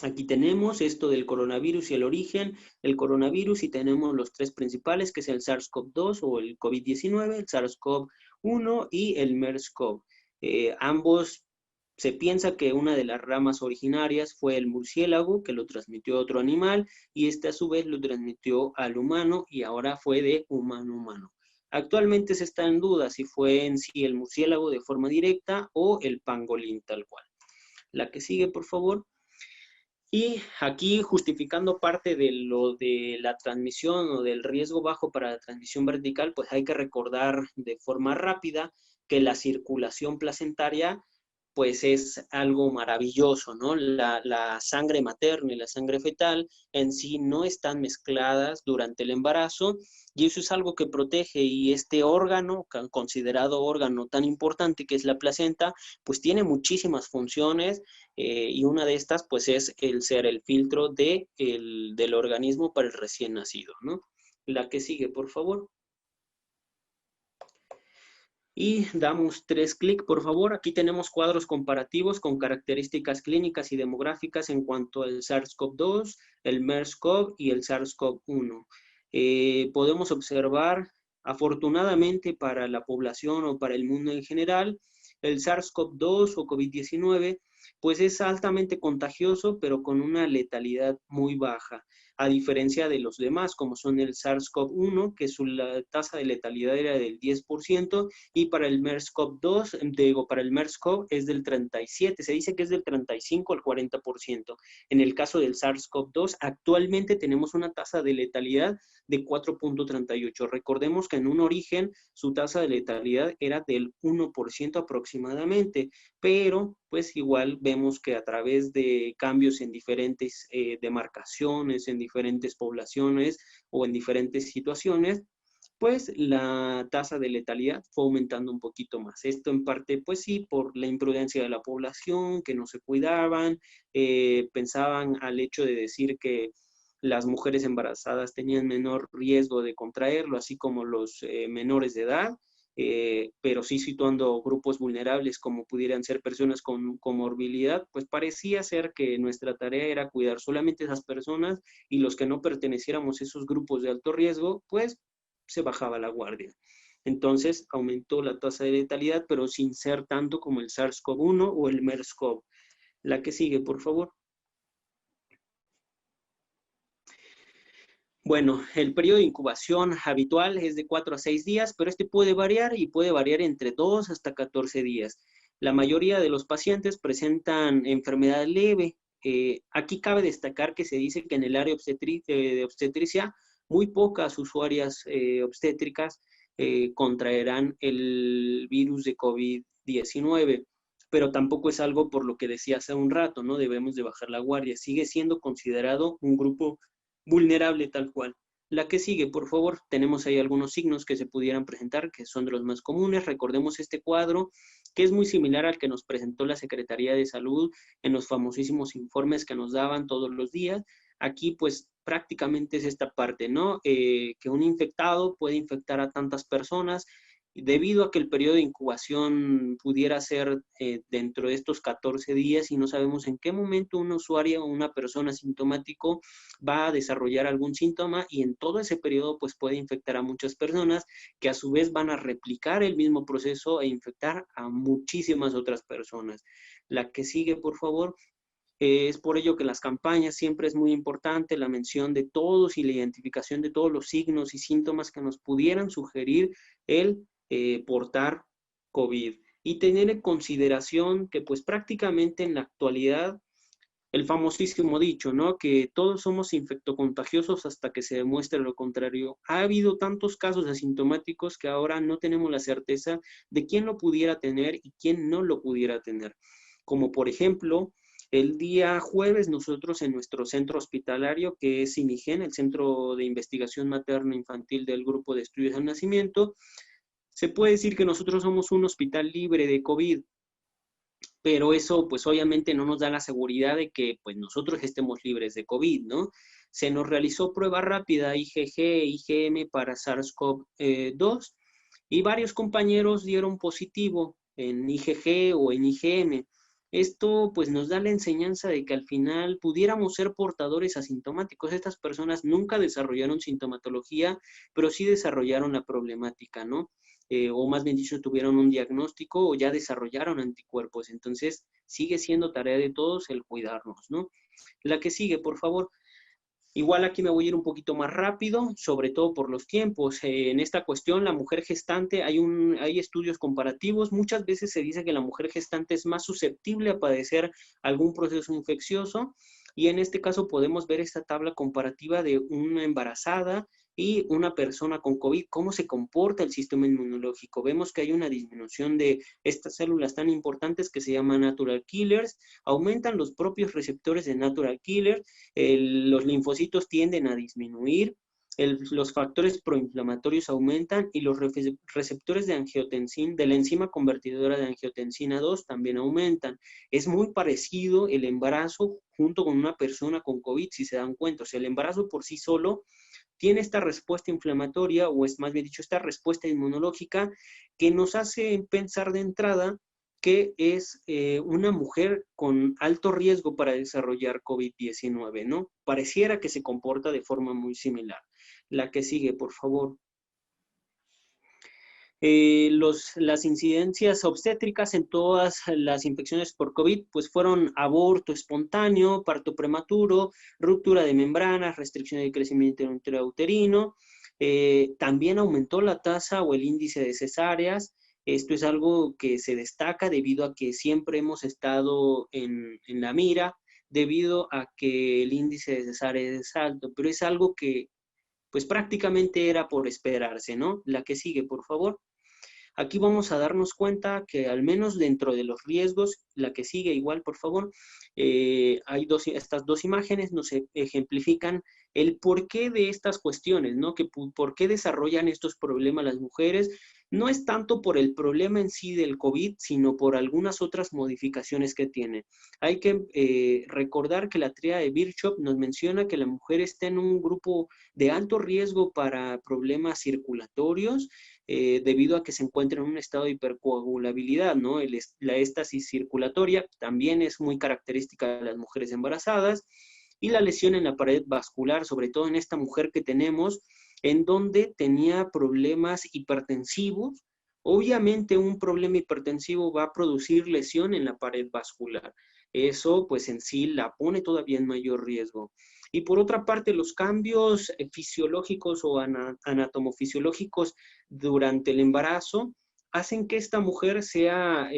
Aquí tenemos esto del coronavirus y el origen. El coronavirus, y tenemos los tres principales, que es el SARS-CoV-2 o el COVID-19, el SARS-CoV-1 y el MERS-CoV. Ambos, se piensa que una de las ramas originarias fue el murciélago, que lo transmitió a otro animal, y este a su vez lo transmitió al humano, y ahora fue de humano a humano. Actualmente se está en duda si fue en sí el murciélago de forma directa o el pangolín tal cual. La que sigue, por favor. Y aquí, justificando parte de lo de la transmisión o del riesgo bajo para la transmisión vertical, pues hay que recordar de forma rápida que la circulación placentaria pues es algo maravilloso, ¿no? La sangre materna y la sangre fetal en sí no están mezcladas durante el embarazo, y eso es algo que protege, y este órgano, considerado órgano tan importante que es la placenta, pues tiene muchísimas funciones, y una de estas pues es el ser el filtro del organismo para el recién nacido, ¿no? La que sigue, por favor. Y damos 3 clics, por favor. Aquí tenemos cuadros comparativos con características clínicas y demográficas en cuanto al SARS-CoV-2, el MERS-CoV y el SARS-CoV-1. Podemos observar, afortunadamente para la población o para el mundo en general, el SARS-CoV-2 o COVID-19, pues es altamente contagioso, pero con una letalidad muy baja, a diferencia de los demás, como son el SARS-CoV-1, que su tasa de letalidad era del 10%, y para el MERS-CoV-2, para el MERS-CoV es del 37%, se dice que es del 35 al 40%. En el caso del SARS-CoV-2, actualmente tenemos una tasa de letalidad de 4.38. Recordemos que en un origen su tasa de letalidad era del 1% aproximadamente, pero pues igual vemos que a través de cambios en diferentes demarcaciones, en diferentes poblaciones o en diferentes situaciones, pues la tasa de letalidad fue aumentando un poquito más. Esto en parte, pues sí, por la imprudencia de la población, que no se cuidaban, pensaban al hecho de decir que las mujeres embarazadas tenían menor riesgo de contraerlo, así como los menores de edad. pero sí situando grupos vulnerables como pudieran ser personas con comorbilidad, pues parecía ser que nuestra tarea era cuidar solamente a esas personas y los que no perteneciéramos a esos grupos de alto riesgo, pues se bajaba la guardia. Entonces aumentó la tasa de letalidad, pero sin ser tanto como el SARS-CoV-1 o el MERS-CoV. La que sigue, por favor. Bueno, el periodo de incubación habitual es de 4 a 6 días, pero este puede variar y puede variar entre 2 hasta 14 días. La mayoría de los pacientes presentan enfermedad leve. Aquí cabe destacar que se dice que en el área de obstetricia, muy pocas usuarias obstétricas contraerán el virus de COVID-19, pero tampoco es algo por lo que decía hace un rato, ¿no? Debemos de bajar la guardia. Sigue siendo considerado un grupo vulnerable tal cual. La que sigue, por favor, tenemos ahí algunos signos que se pudieran presentar, que son de los más comunes. Recordemos este cuadro, que es muy similar al que nos presentó la Secretaría de Salud en los famosísimos informes que nos daban todos los días. Aquí, pues, prácticamente es esta parte, ¿no? Que un infectado puede infectar a tantas personas, debido a que el periodo de incubación pudiera ser dentro de estos 14 días y no sabemos en qué momento un usuario o una persona asintomático va a desarrollar algún síntoma y en todo ese periodo pues puede infectar a muchas personas que a su vez van a replicar el mismo proceso e infectar a muchísimas otras personas. La que sigue, por favor. Es por ello que las campañas siempre es muy importante la mención de todos y la identificación de todos los signos y síntomas que nos pudieran sugerir el portar COVID. Y tener en consideración que pues prácticamente en la actualidad el famosísimo dicho, ¿no? Que todos somos infectocontagiosos hasta que se demuestre lo contrario. Ha habido tantos casos asintomáticos que ahora no tenemos la certeza de quién lo pudiera tener y quién no lo pudiera tener. Como por ejemplo, el día jueves nosotros en nuestro centro hospitalario, que es CIMIGEN, el Centro de Investigación Materno-Infantil del Grupo de Estudios del Nacimiento, se puede decir que nosotros somos un hospital libre de COVID, pero eso pues obviamente no nos da la seguridad de que pues nosotros estemos libres de COVID, ¿no? Se nos realizó prueba rápida IgG, IgM para SARS-CoV-2 y varios compañeros dieron positivo en IgG o en IgM. Esto pues nos da la enseñanza de que al final pudiéramos ser portadores asintomáticos. Estas personas nunca desarrollaron sintomatología, pero sí desarrollaron la problemática, ¿no? O más bien dicho, tuvieron un diagnóstico o ya desarrollaron anticuerpos. Entonces, sigue siendo tarea de todos el cuidarnos, ¿no? La que sigue, por favor. Igual aquí me voy a ir un poquito más rápido, sobre todo por los tiempos. En esta cuestión, la mujer gestante, hay estudios comparativos. Muchas veces se dice que la mujer gestante es más susceptible a padecer algún proceso infeccioso. Y en este caso podemos ver esta tabla comparativa de una embarazada y una persona con COVID, cómo se comporta el sistema inmunológico. Vemos que hay una disminución de estas células tan importantes que se llaman natural killers, aumentan los propios receptores de natural killer, los linfocitos tienden a disminuir, los factores proinflamatorios aumentan y los receptores de angiotensina, de la enzima convertidora de angiotensina 2 también aumentan. Es muy parecido el embarazo junto con una persona con COVID, si se dan cuenta. O sea, el embarazo por sí solo tiene esta respuesta inflamatoria, o es más bien dicho, esta respuesta inmunológica que nos hace pensar de entrada que es una mujer con alto riesgo para desarrollar COVID-19, ¿no? Pareciera que se comporta de forma muy similar. La que sigue, por favor. Las incidencias obstétricas en todas las infecciones por COVID pues fueron aborto espontáneo, parto prematuro, ruptura de membranas, restricción del crecimiento intrauterino. También aumentó la tasa o el índice de cesáreas. Esto es algo que se destaca debido a que siempre hemos estado en la mira, debido a que el índice de cesáreas es alto, pero es algo que pues prácticamente era por esperarse, ¿no? La que sigue, por favor. Aquí vamos a darnos cuenta que al menos dentro de los riesgos, la que sigue igual, por favor, hay estas dos imágenes nos ejemplifican el porqué de estas cuestiones, ¿no? Que por qué desarrollan estos problemas las mujeres. No es tanto por el problema en sí del COVID, sino por algunas otras modificaciones que tiene. Hay que recordar que la tríada de Virchow nos menciona que la mujer está en un grupo de alto riesgo para problemas circulatorios, debido a que se encuentra en un estado de hipercoagulabilidad, ¿no? La éstasis circulatoria también es muy característica de las mujeres embarazadas, y la lesión en la pared vascular, sobre todo en esta mujer que tenemos, en donde tenía problemas hipertensivos. Obviamente un problema hipertensivo va a producir lesión en la pared vascular. Eso pues en sí la pone todavía en mayor riesgo. Y por otra parte, los cambios fisiológicos o anatomofisiológicos durante el embarazo hacen que esta mujer sea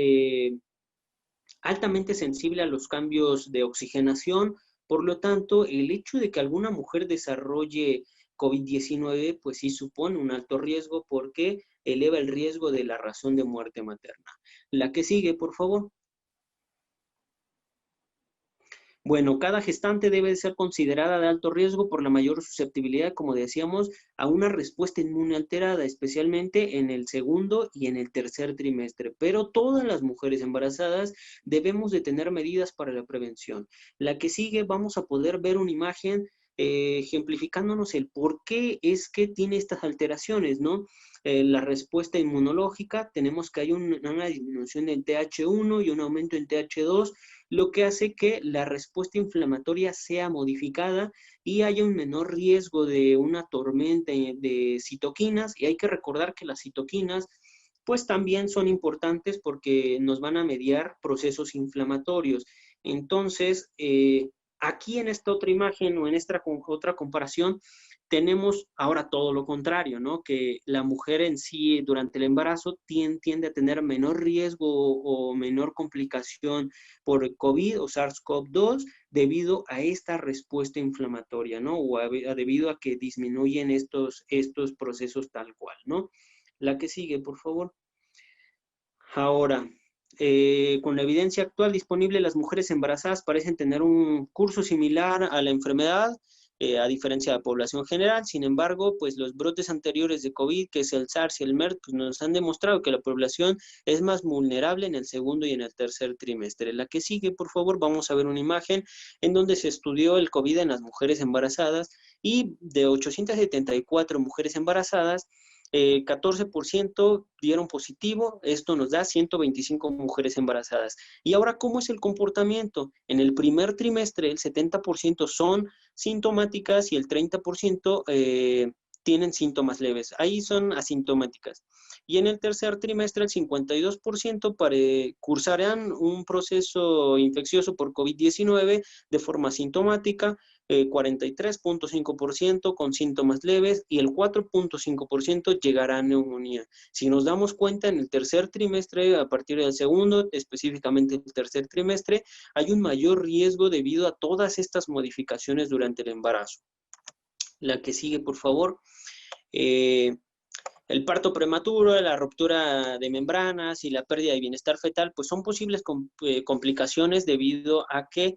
altamente sensible a los cambios de oxigenación. Por lo tanto, el hecho de que alguna mujer desarrolle COVID-19, pues sí supone un alto riesgo porque eleva el riesgo de la razón de muerte materna. La que sigue, por favor. Bueno, cada gestante debe ser considerada de alto riesgo por la mayor susceptibilidad, como decíamos, a una respuesta inmune alterada, especialmente en el segundo y en el tercer trimestre. Pero todas las mujeres embarazadas debemos de tener medidas para la prevención. La que sigue, vamos a poder ver una imagen ejemplificándonos el por qué es que tiene estas alteraciones, ¿no? La respuesta inmunológica, tenemos que hay una disminución en TH1 y un aumento en TH2, lo que hace que la respuesta inflamatoria sea modificada y haya un menor riesgo de una tormenta de citoquinas. Y hay que recordar que las citoquinas pues también son importantes porque nos van a mediar procesos inflamatorios. Entonces, aquí en esta otra imagen o en esta otra comparación, tenemos ahora todo lo contrario, ¿no? Que la mujer en sí durante el embarazo tiende a tener menor riesgo o menor complicación por COVID o SARS-CoV-2 debido a esta respuesta inflamatoria, ¿no? O debido a que disminuyen estos procesos tal cual, ¿no? La que sigue, por favor. Ahora, con la evidencia actual disponible, las mujeres embarazadas parecen tener un curso similar a la enfermedad, a diferencia de la población general. Sin embargo, pues los brotes anteriores de COVID, que es el SARS y el MERS, pues nos han demostrado que la población es más vulnerable en el segundo y en el tercer trimestre. La que sigue, por favor, vamos a ver una imagen en donde se estudió el COVID en las mujeres embarazadas y de 874 mujeres embarazadas, 14% dieron positivo, esto nos da 125 mujeres embarazadas. Y ahora, ¿cómo es el comportamiento? En el primer trimestre, el 70% son sintomáticas y el 30% tienen síntomas leves. Ahí son asintomáticas. Y en el tercer trimestre, el 52% cursarán un proceso infeccioso por COVID-19 de forma asintomática, 43.5% con síntomas leves y el 4.5% llegará a neumonía. Si nos damos cuenta, en el tercer trimestre, a partir del segundo, específicamente el tercer trimestre, hay un mayor riesgo debido a todas estas modificaciones durante el embarazo. La que sigue, por favor. El parto prematuro, la ruptura de membranas y la pérdida de bienestar fetal, pues son posibles complicaciones debido a que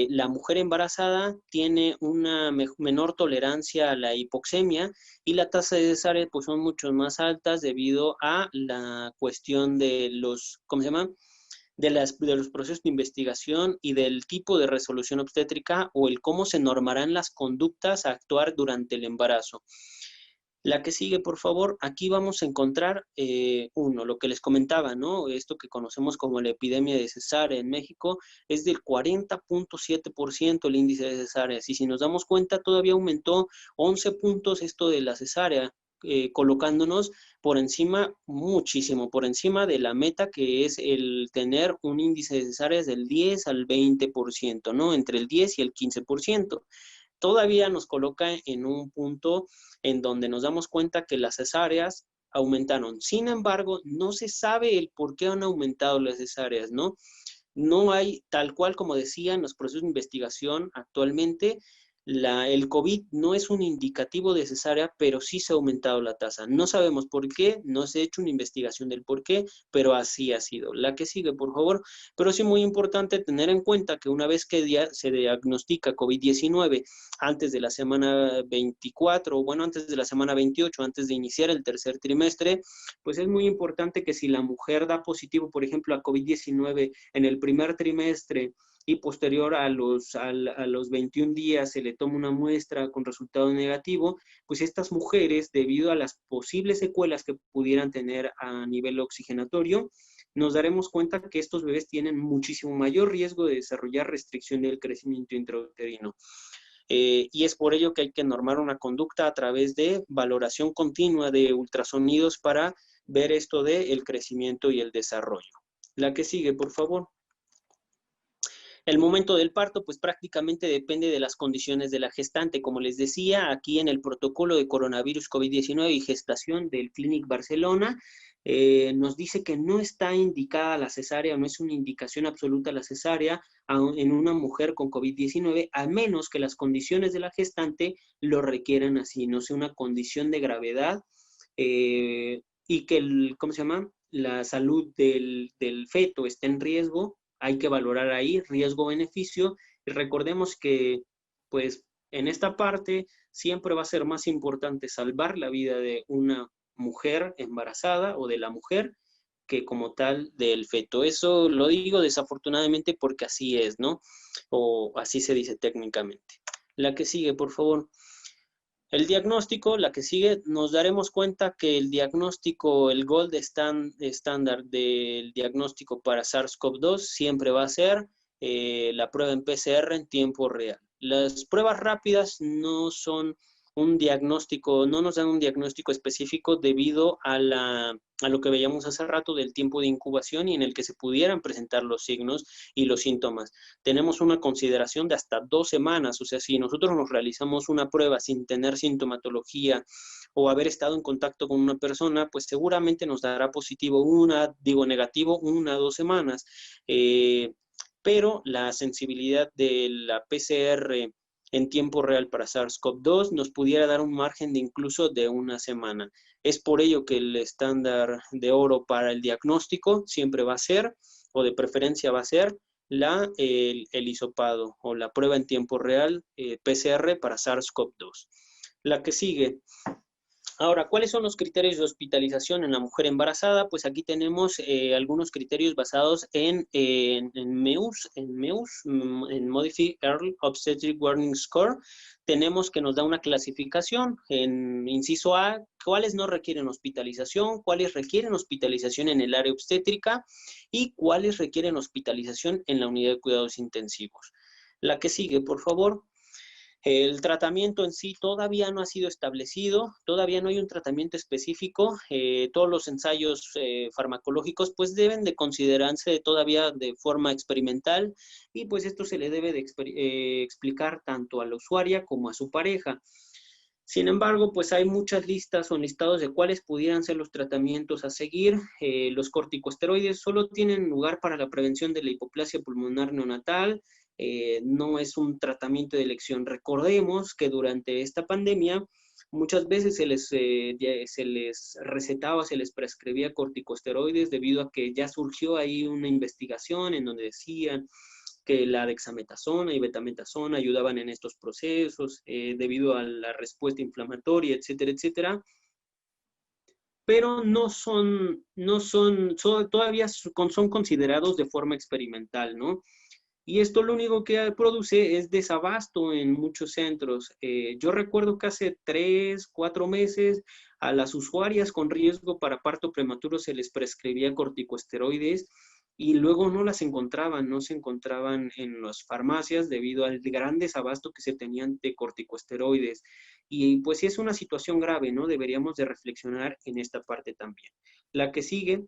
la mujer embarazada tiene una menor tolerancia a la hipoxemia y la tasa de cesárea pues son mucho más altas debido a la cuestión de los, ¿cómo se llama?, de los procesos de investigación y del tipo de resolución obstétrica o el cómo se normarán las conductas a actuar durante el embarazo. La que sigue, por favor, aquí vamos a encontrar, lo que les comentaba, ¿no? Esto que conocemos como la epidemia de cesárea en México es del 40.7% el índice de cesáreas. Y si nos damos cuenta, todavía aumentó 11 puntos esto de la cesárea, colocándonos por encima, muchísimo por encima de la meta que es el tener un índice de cesáreas del 10 al 20%, ¿no? Entre el 10 y el 15%. Todavía nos coloca en un punto en donde nos damos cuenta que las cesáreas aumentaron. Sin embargo, no se sabe el por qué han aumentado las cesáreas, ¿no? No hay, tal cual como decía en los procesos de investigación actualmente, el COVID no es un indicativo de cesárea, pero sí se ha aumentado la tasa. No sabemos por qué, no se ha hecho una investigación del por qué, pero así ha sido. La que sigue, por favor. Pero sí muy importante tener en cuenta que una vez que se diagnostica COVID-19 antes de la semana 24, o bueno, antes de la semana 28, antes de iniciar el tercer trimestre, pues es muy importante que si la mujer da positivo, por ejemplo, a COVID-19 en el primer trimestre, y posterior a los 21 días se le toma una muestra con resultado negativo, pues estas mujeres, debido a las posibles secuelas que pudieran tener a nivel oxigenatorio, nos daremos cuenta que estos bebés tienen muchísimo mayor riesgo de desarrollar restricción del crecimiento intrauterino. Y es por ello que hay que normar una conducta a través de valoración continua de ultrasonidos para ver esto del crecimiento y el desarrollo. La que sigue, por favor. El momento del parto, pues prácticamente depende de las condiciones de la gestante. Como les decía, aquí en el protocolo de coronavirus COVID-19 y gestación del Clínic Barcelona, nos dice que no está indicada la cesárea, no es una indicación absoluta la cesárea en una mujer con COVID-19, a menos que las condiciones de la gestante lo requieran así, no sea una condición de gravedad y que, ¿cómo se llama? La salud del feto esté en riesgo. Hay que valorar ahí riesgo-beneficio y recordemos que, pues, en esta parte siempre va a ser más importante salvar la vida de una mujer embarazada o de la mujer que como tal del feto. Eso lo digo desafortunadamente porque así es, ¿no? O así se dice técnicamente. La que sigue, por favor. El diagnóstico, la que sigue, nos daremos cuenta que el diagnóstico, el gold estándar del diagnóstico para SARS-CoV-2 siempre va a ser la prueba en PCR en tiempo real. Las pruebas rápidas no son un diagnóstico, no nos dan un diagnóstico específico debido a lo que veíamos hace rato del tiempo de incubación y en el que se pudieran presentar los signos y los síntomas. Tenemos una consideración de hasta 2 semanas, o sea, si nosotros nos realizamos una prueba sin tener sintomatología o haber estado en contacto con una persona, pues seguramente nos dará positivo negativo 1 a 2 semanas. Pero la sensibilidad de la PCR en tiempo real para SARS-CoV-2 nos pudiera dar un margen de incluso de 1 semana. Es por ello que el estándar de oro para el diagnóstico siempre va a ser, o de preferencia va a ser, el hisopado o la prueba en tiempo real PCR para SARS-CoV-2. La que sigue. Ahora, ¿cuáles son los criterios de hospitalización en la mujer embarazada? Pues aquí tenemos algunos criterios basados en MEUS, en Modified Early Obstetric Warning Score. Tenemos que nos da una clasificación en inciso A, cuáles no requieren hospitalización, cuáles requieren hospitalización en el área obstétrica y cuáles requieren hospitalización en la unidad de cuidados intensivos. La que sigue, por favor. El tratamiento en sí todavía no ha sido establecido, todavía no hay un tratamiento específico. Todos los ensayos farmacológicos pues deben de considerarse todavía de forma experimental y pues esto se le debe de explicar tanto a la usuaria como a su pareja. Sin embargo, pues hay muchas listas o listados de cuáles pudieran ser los tratamientos a seguir. Los corticosteroides solo tienen lugar para la prevención de la hipoplasia pulmonar neonatal. No es un tratamiento de elección. Recordemos que durante esta pandemia muchas veces se les recetaba, se les prescribía corticosteroides debido a que ya surgió ahí una investigación en donde decían que la dexametasona y betametasona ayudaban en estos procesos debido a la respuesta inflamatoria, etcétera, etcétera. Pero todavía son considerados de forma experimental, ¿no? Y esto lo único que produce es desabasto en muchos centros. Yo recuerdo que hace 3, 4 meses a las usuarias con riesgo para parto prematuro se les prescribía corticosteroides y luego no se encontraban en las farmacias debido al gran desabasto que se tenían de corticosteroides. Y pues sí es una situación grave, ¿no? Deberíamos de reflexionar en esta parte también. La que sigue.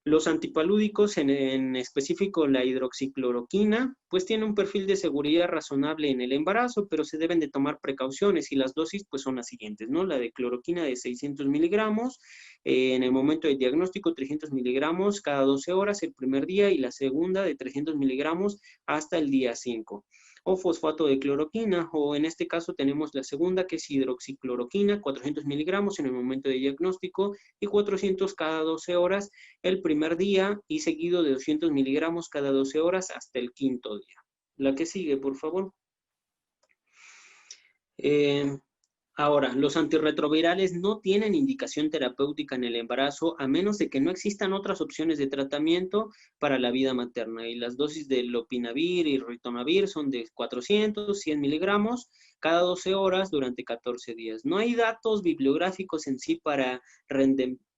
Los antipalúdicos, en específico la hidroxicloroquina, pues tiene un perfil de seguridad razonable en el embarazo, pero se deben de tomar precauciones y las dosis pues son las siguientes, ¿no? La de cloroquina de 600 miligramos, en el momento del diagnóstico 300 miligramos cada 12 horas el primer día y la segunda de 300 miligramos hasta el día 5. O fosfato de cloroquina, o en este caso tenemos la segunda que es hidroxicloroquina, 400 miligramos en el momento de diagnóstico y 400 cada 12 horas el primer día y seguido de 200 miligramos cada 12 horas hasta el 5.º día. La que sigue, por favor. Ahora, los antirretrovirales no tienen indicación terapéutica en el embarazo a menos de que no existan otras opciones de tratamiento para la vida materna. Y las dosis de lopinavir y ritonavir son de 400, 100 miligramos cada 12 horas durante 14 días. No hay datos bibliográficos en sí para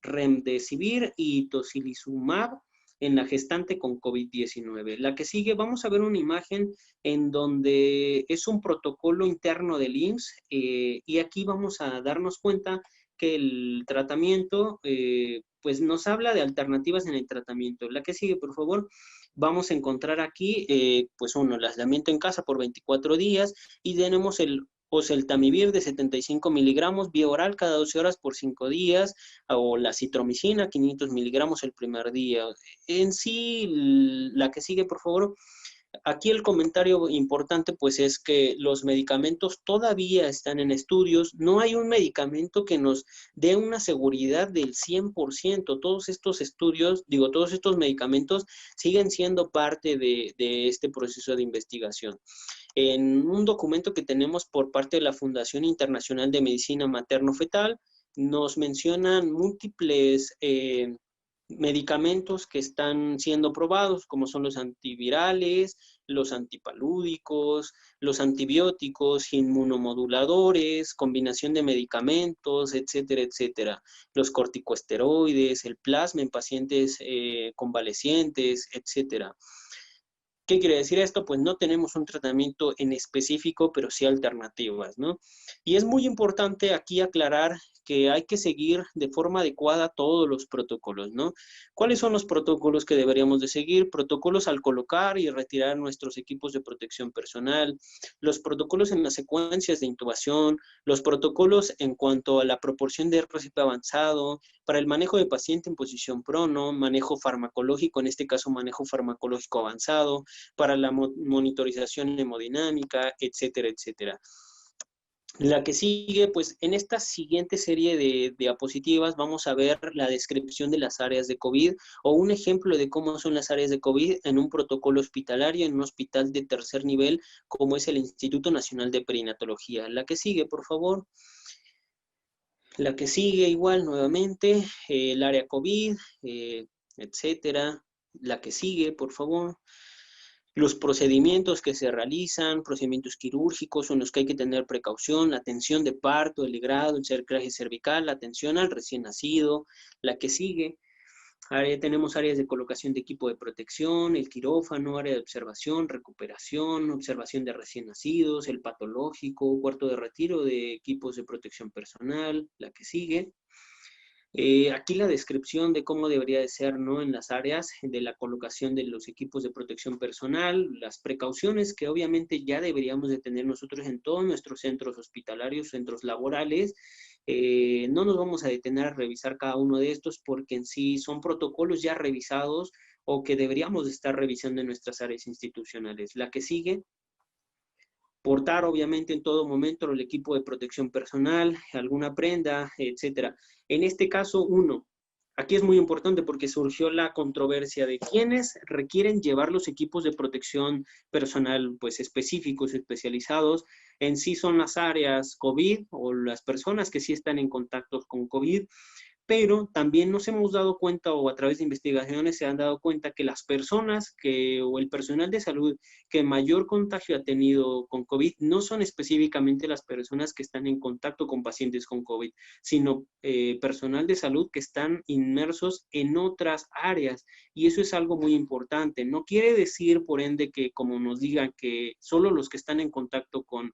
remdesivir y tocilizumab en la gestante con COVID-19. La que sigue, vamos a ver una imagen en donde es un protocolo interno del IMSS y aquí vamos a darnos cuenta que el tratamiento, pues nos habla de alternativas en el tratamiento. La que sigue, por favor, vamos a encontrar aquí, pues uno, el aislamiento en casa por 24 días y tenemos el oseltamivir de 75 miligramos vía oral cada 12 horas por 5 días, o la citromicina 500 miligramos el primer día. En sí, la que sigue, por favor. Aquí el comentario importante pues es que los medicamentos todavía están en estudios, no hay un medicamento que nos dé una seguridad del 100%, todos estos estudios, todos estos medicamentos siguen siendo parte de este proceso de investigación. En un documento que tenemos por parte de la Fundación Internacional de Medicina Materno-Fetal, nos mencionan múltiples medicamentos que están siendo probados, como son los antivirales, los antipalúdicos, los antibióticos, inmunomoduladores, combinación de medicamentos, etcétera, etcétera. Los corticosteroides, el plasma en pacientes convalecientes, etcétera. ¿Qué quiere decir esto? Pues no tenemos un tratamiento en específico, pero sí alternativas, ¿no? Y es muy importante aquí aclarar que hay que seguir de forma adecuada todos los protocolos, ¿no? ¿Cuáles son los protocolos que deberíamos de seguir? Protocolos al colocar y retirar nuestros equipos de protección personal, los protocolos en las secuencias de intubación, los protocolos en cuanto a la proporción de RCP avanzado, para el manejo de paciente en posición prono, manejo farmacológico, en este caso manejo farmacológico avanzado, para la monitorización hemodinámica, etcétera, etcétera. La que sigue, pues en esta siguiente serie de diapositivas vamos a ver la descripción de las áreas de COVID o un ejemplo de cómo son las áreas de COVID en un protocolo hospitalario, en un hospital de tercer nivel, como es el Instituto Nacional de Perinatología. La que sigue, por favor. La que sigue igual, nuevamente, el área COVID, etcétera. La que sigue, por favor. Los procedimientos que se realizan, procedimientos quirúrgicos en los que hay que tener precaución, la atención de parto, el legrado, el cerclaje cervical, la atención al recién nacido. La que sigue, tenemos áreas de colocación de equipo de protección, el quirófano, área de observación, recuperación, observación de recién nacidos, el patológico, cuarto de retiro de equipos de protección personal. La que sigue. Aquí la descripción de cómo debería de ser, ¿no?, en las áreas de la colocación de los equipos de protección personal, las precauciones que obviamente ya deberíamos de tener nosotros en todos nuestros centros hospitalarios, centros laborales. No nos vamos a detener a revisar cada uno de estos porque en sí son protocolos ya revisados o que deberíamos de estar revisando en nuestras áreas institucionales. La que sigue. Portar obviamente en todo momento el equipo de protección personal, alguna prenda, etcétera. En este caso, aquí es muy importante porque surgió la controversia de quiénes requieren llevar los equipos de protección personal pues específicos, especializados. En sí son las áreas COVID o las personas que sí están en contacto con COVID, pero también nos hemos dado cuenta o a través de investigaciones se han dado cuenta que las personas o el personal de salud que mayor contagio ha tenido con COVID no son específicamente las personas que están en contacto con pacientes con COVID, sino personal de salud que están inmersos en otras áreas y eso es algo muy importante. No quiere decir, por ende, que como nos digan que solo los que están en contacto con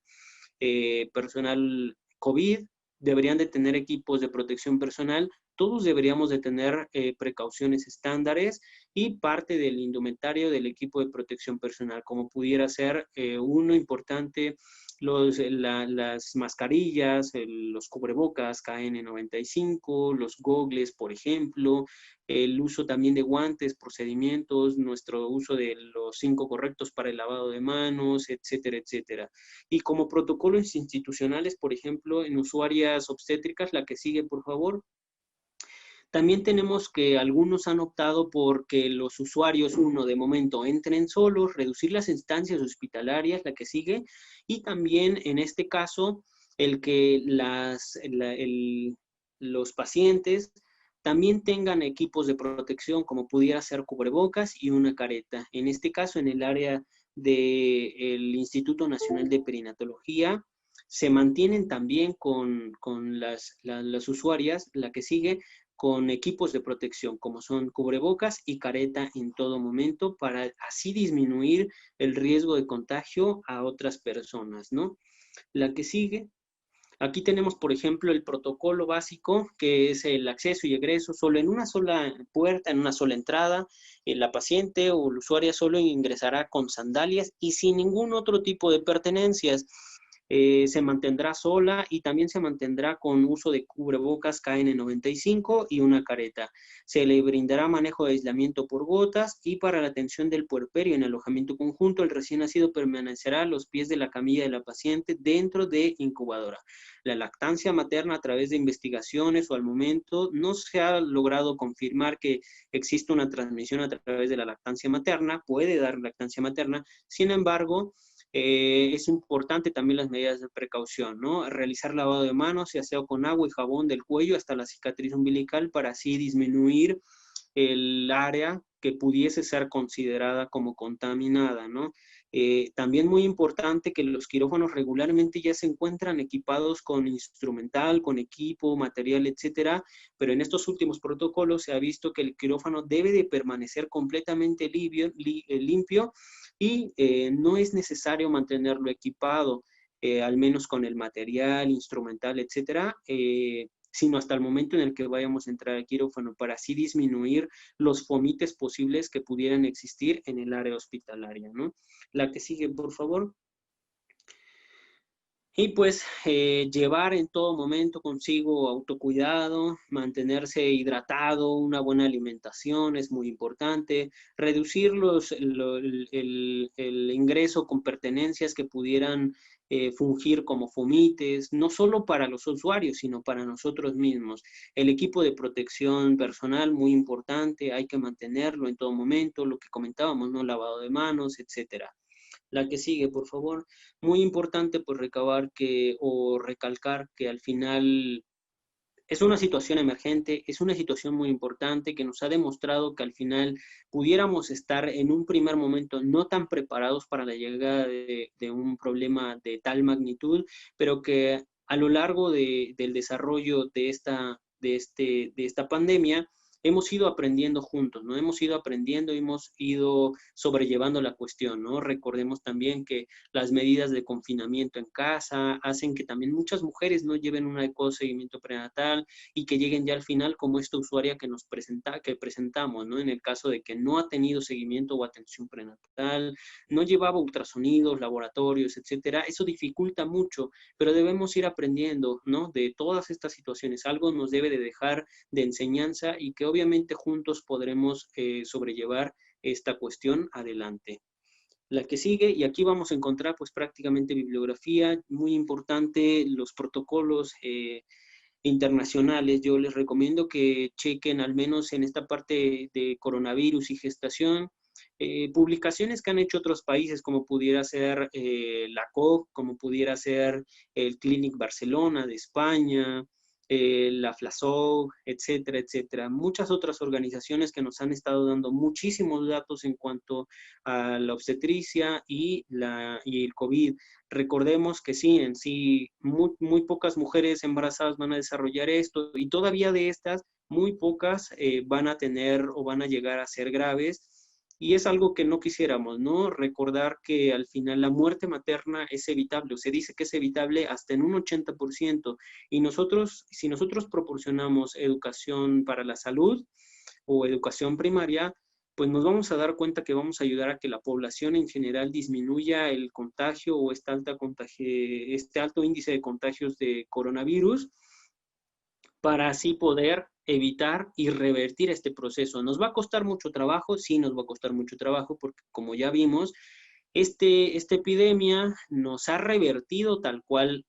personal COVID deberían de tener equipos de protección personal, todos deberíamos de tener precauciones estándares y parte del indumentario del equipo de protección personal, como pudiera ser uno importante, las mascarillas, los cubrebocas KN95, los gogles, por ejemplo, el uso también de guantes, procedimientos, nuestro uso de los 5 correctos para el lavado de manos, etcétera, etcétera. Y como protocolos institucionales, por ejemplo, en usuarias obstétricas, la que sigue, por favor. También tenemos que algunos han optado por que los usuarios, de momento entren solos, reducir las instancias hospitalarias, la que sigue, y también en este caso el que los pacientes también tengan equipos de protección, como pudiera ser cubrebocas y una careta. En este caso, en el área del Instituto Nacional de Perinatología, se mantienen también con las usuarias, la que sigue, con equipos de protección, como son cubrebocas y careta en todo momento, para así disminuir el riesgo de contagio a otras personas, ¿no? La que sigue. Aquí tenemos, por ejemplo, el protocolo básico, que es el acceso y egreso solo en una sola puerta, en una sola entrada. La paciente o la usuaria solo ingresará con sandalias y sin ningún otro tipo de pertenencias. Se mantendrá sola y también se mantendrá con uso de cubrebocas KN95 y una careta. Se le brindará manejo de aislamiento por gotas y para la atención del puerperio en alojamiento conjunto, el recién nacido permanecerá a los pies de la camilla de la paciente dentro de incubadora. La lactancia materna, a través de investigaciones o al momento, no se ha logrado confirmar que existe una transmisión a través de la lactancia materna, puede dar lactancia materna. Sin embargo, es importante también las medidas de precaución, ¿no? Realizar lavado de manos y aseo con agua y jabón del cuello hasta la cicatriz umbilical para así disminuir el área que pudiese ser considerada como contaminada, ¿no? También muy importante que los quirófanos regularmente ya se encuentran equipados con instrumental, con equipo, material, etcétera, pero en estos últimos protocolos se ha visto que el quirófano debe de permanecer completamente limpio y no es necesario mantenerlo equipado, al menos con el material, instrumental, etcétera, sino hasta el momento en el que vayamos a entrar al quirófano, para así disminuir los fomites posibles que pudieran existir en el área hospitalaria, ¿no? La que sigue, por favor. Y pues llevar en todo momento consigo autocuidado, mantenerse hidratado, una buena alimentación es muy importante, reducir el ingreso con pertenencias que pudieran fungir como fomites, no solo para los usuarios, sino para nosotros mismos. El equipo de protección personal, muy importante, hay que mantenerlo en todo momento, lo que comentábamos, ¿no? Lavado de manos, etcétera. La que sigue, por favor. Muy importante, pues, recalcar que al final es una situación emergente, es una situación muy importante que nos ha demostrado que al final pudiéramos estar en un primer momento no tan preparados para la llegada de un problema de tal magnitud, pero que a lo largo del desarrollo de esta pandemia, hemos ido aprendiendo juntos, ¿no? Hemos ido aprendiendo, hemos ido sobrellevando la cuestión, ¿no? Recordemos también que las medidas de confinamiento en casa hacen que también muchas mujeres no lleven un adecuado seguimiento prenatal y que lleguen ya al final como esta usuaria que presentamos, ¿no? En el caso de que no ha tenido seguimiento o atención prenatal, no llevaba ultrasonidos, laboratorios, etcétera. Eso dificulta mucho, pero debemos ir aprendiendo, ¿no? De todas estas situaciones. Algo nos debe de dejar de enseñanza y que obviamente juntos podremos sobrellevar esta cuestión adelante. La que sigue, y aquí vamos a encontrar pues prácticamente bibliografía muy importante, los protocolos internacionales. Yo les recomiendo que chequen al menos en esta parte de coronavirus y gestación, publicaciones que han hecho otros países, como pudiera ser la COP, como pudiera ser el Clinic Barcelona de España, la FLASOG, etcétera, etcétera. Muchas otras organizaciones que nos han estado dando muchísimos datos en cuanto a la obstetricia y el COVID. Recordemos que sí, en sí, muy pocas mujeres embarazadas van a desarrollar esto y todavía de estas, muy pocas van a tener o van a llegar a ser graves. Y es algo que no quisiéramos, ¿no? Recordar que al final la muerte materna es evitable, o se dice que es evitable hasta en un 80%. Y nosotros, si nosotros proporcionamos educación para la salud o educación primaria, pues nos vamos a dar cuenta que vamos a ayudar a que la población en general disminuya el contagio o este alto índice de contagios de coronavirus, para así poder evitar y revertir este proceso. ¿Nos va a costar mucho trabajo? Sí, nos va a costar mucho trabajo porque, como ya vimos, esta epidemia nos ha revertido tal cual,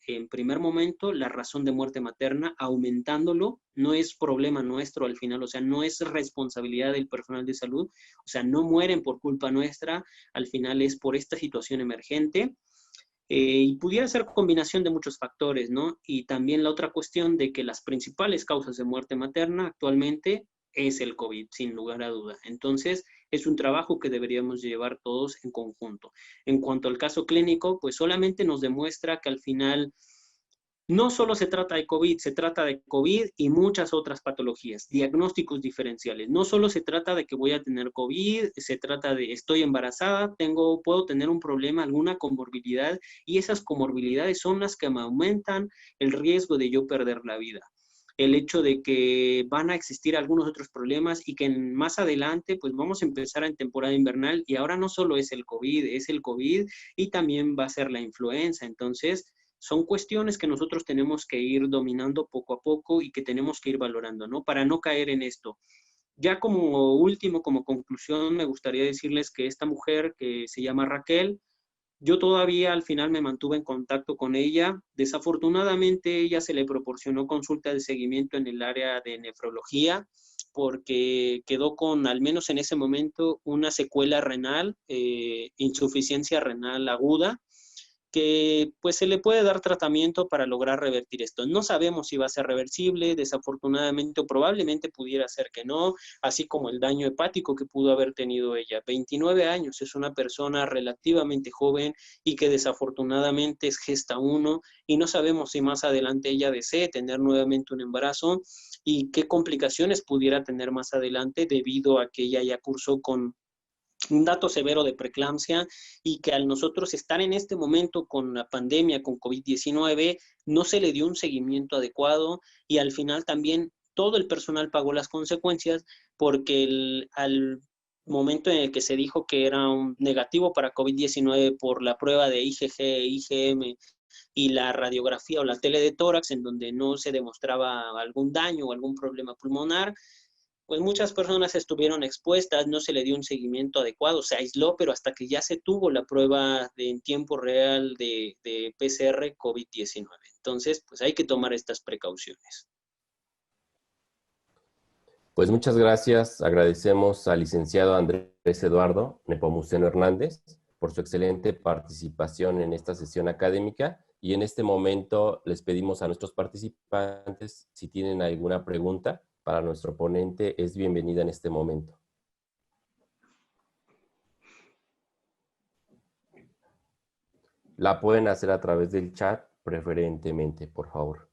en primer momento, la razón de muerte materna, aumentándolo. No es problema nuestro al final, o sea, no es responsabilidad del personal de salud, o sea, no mueren por culpa nuestra, al final es por esta situación emergente. Y pudiera ser combinación de muchos factores, ¿no? Y también la otra cuestión de que las principales causas de muerte materna actualmente es el COVID, sin lugar a duda. Entonces, es un trabajo que deberíamos llevar todos en conjunto. En cuanto al caso clínico, pues solamente nos demuestra que al final no solo se trata de COVID, se trata de COVID y muchas otras patologías, diagnósticos diferenciales. No solo se trata de que voy a tener COVID, se trata de estoy embarazada, puedo tener un problema, alguna comorbilidad, y esas comorbilidades son las que me aumentan el riesgo de yo perder la vida. El hecho de que van a existir algunos otros problemas y que más adelante pues vamos a empezar en temporada invernal y ahora no solo es el COVID y también va a ser la influenza. Entonces, son cuestiones que nosotros tenemos que ir dominando poco a poco y que tenemos que ir valorando, ¿no? Para no caer en esto. Ya como último, como conclusión, me gustaría decirles que esta mujer que se llama Raquel, yo todavía al final me mantuve en contacto con ella. Desafortunadamente, ella se le proporcionó consulta de seguimiento en el área de nefrología porque quedó con, al menos en ese momento, una secuela renal, insuficiencia renal aguda, que pues se le puede dar tratamiento para lograr revertir esto. No sabemos si va a ser reversible, desafortunadamente o probablemente pudiera ser que no, así como el daño hepático que pudo haber tenido ella. 29 años, es una persona relativamente joven y que desafortunadamente es gesta 1 y no sabemos si más adelante ella desee tener nuevamente un embarazo y qué complicaciones pudiera tener más adelante debido a que ella ya cursó con un dato severo de preeclampsia y que al nosotros estar en este momento con la pandemia, con COVID-19, no se le dio un seguimiento adecuado y al final también todo el personal pagó las consecuencias porque al momento en el que se dijo que era un negativo para COVID-19 por la prueba de IgG, IgM y la radiografía o la tele de tórax en donde no se demostraba algún daño o algún problema pulmonar, pues muchas personas estuvieron expuestas, no se le dio un seguimiento adecuado, se aisló, pero hasta que ya se tuvo la prueba en tiempo real de PCR COVID-19. Entonces, pues hay que tomar estas precauciones. Pues muchas gracias. Agradecemos al licenciado Andrés Eduardo Nepomuceno Hernández por su excelente participación en esta sesión académica y en este momento les pedimos a nuestros participantes si tienen alguna pregunta para nuestro ponente, es bienvenida en este momento. La pueden hacer a través del chat preferentemente, por favor.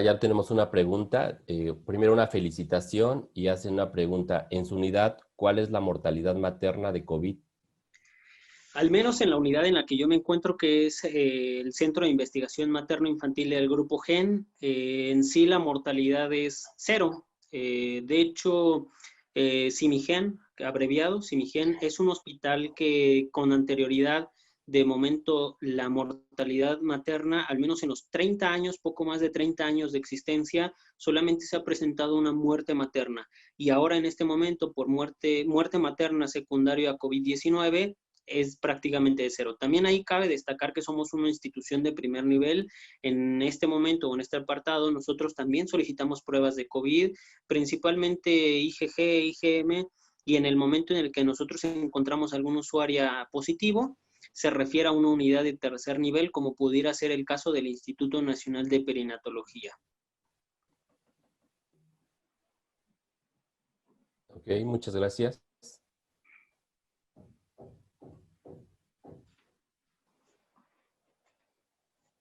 Ya tenemos una pregunta. Primero una felicitación y hacen una pregunta. En su unidad, ¿cuál es la mortalidad materna de COVID? Al menos en la unidad en la que yo me encuentro, que es el Centro de Investigación Materno-Infantil del Grupo GEN, en sí la mortalidad es 0. De hecho, CIMIGEN, abreviado, CIMIGEN, es un hospital que con anterioridad, de momento, la mortalidad materna, al menos en los 30 años, poco más de 30 años de existencia, solamente se ha presentado una muerte materna. Y ahora en este momento, por muerte materna secundaria a COVID-19, es prácticamente de 0. También ahí cabe destacar que somos una institución de primer nivel. En este momento o en este apartado, nosotros también solicitamos pruebas de COVID, principalmente IgG, IgM, y en el momento en el que nosotros encontramos algún usuario positivo, se refiere a una unidad de tercer nivel, como pudiera ser el caso del Instituto Nacional de Perinatología. Ok, muchas gracias.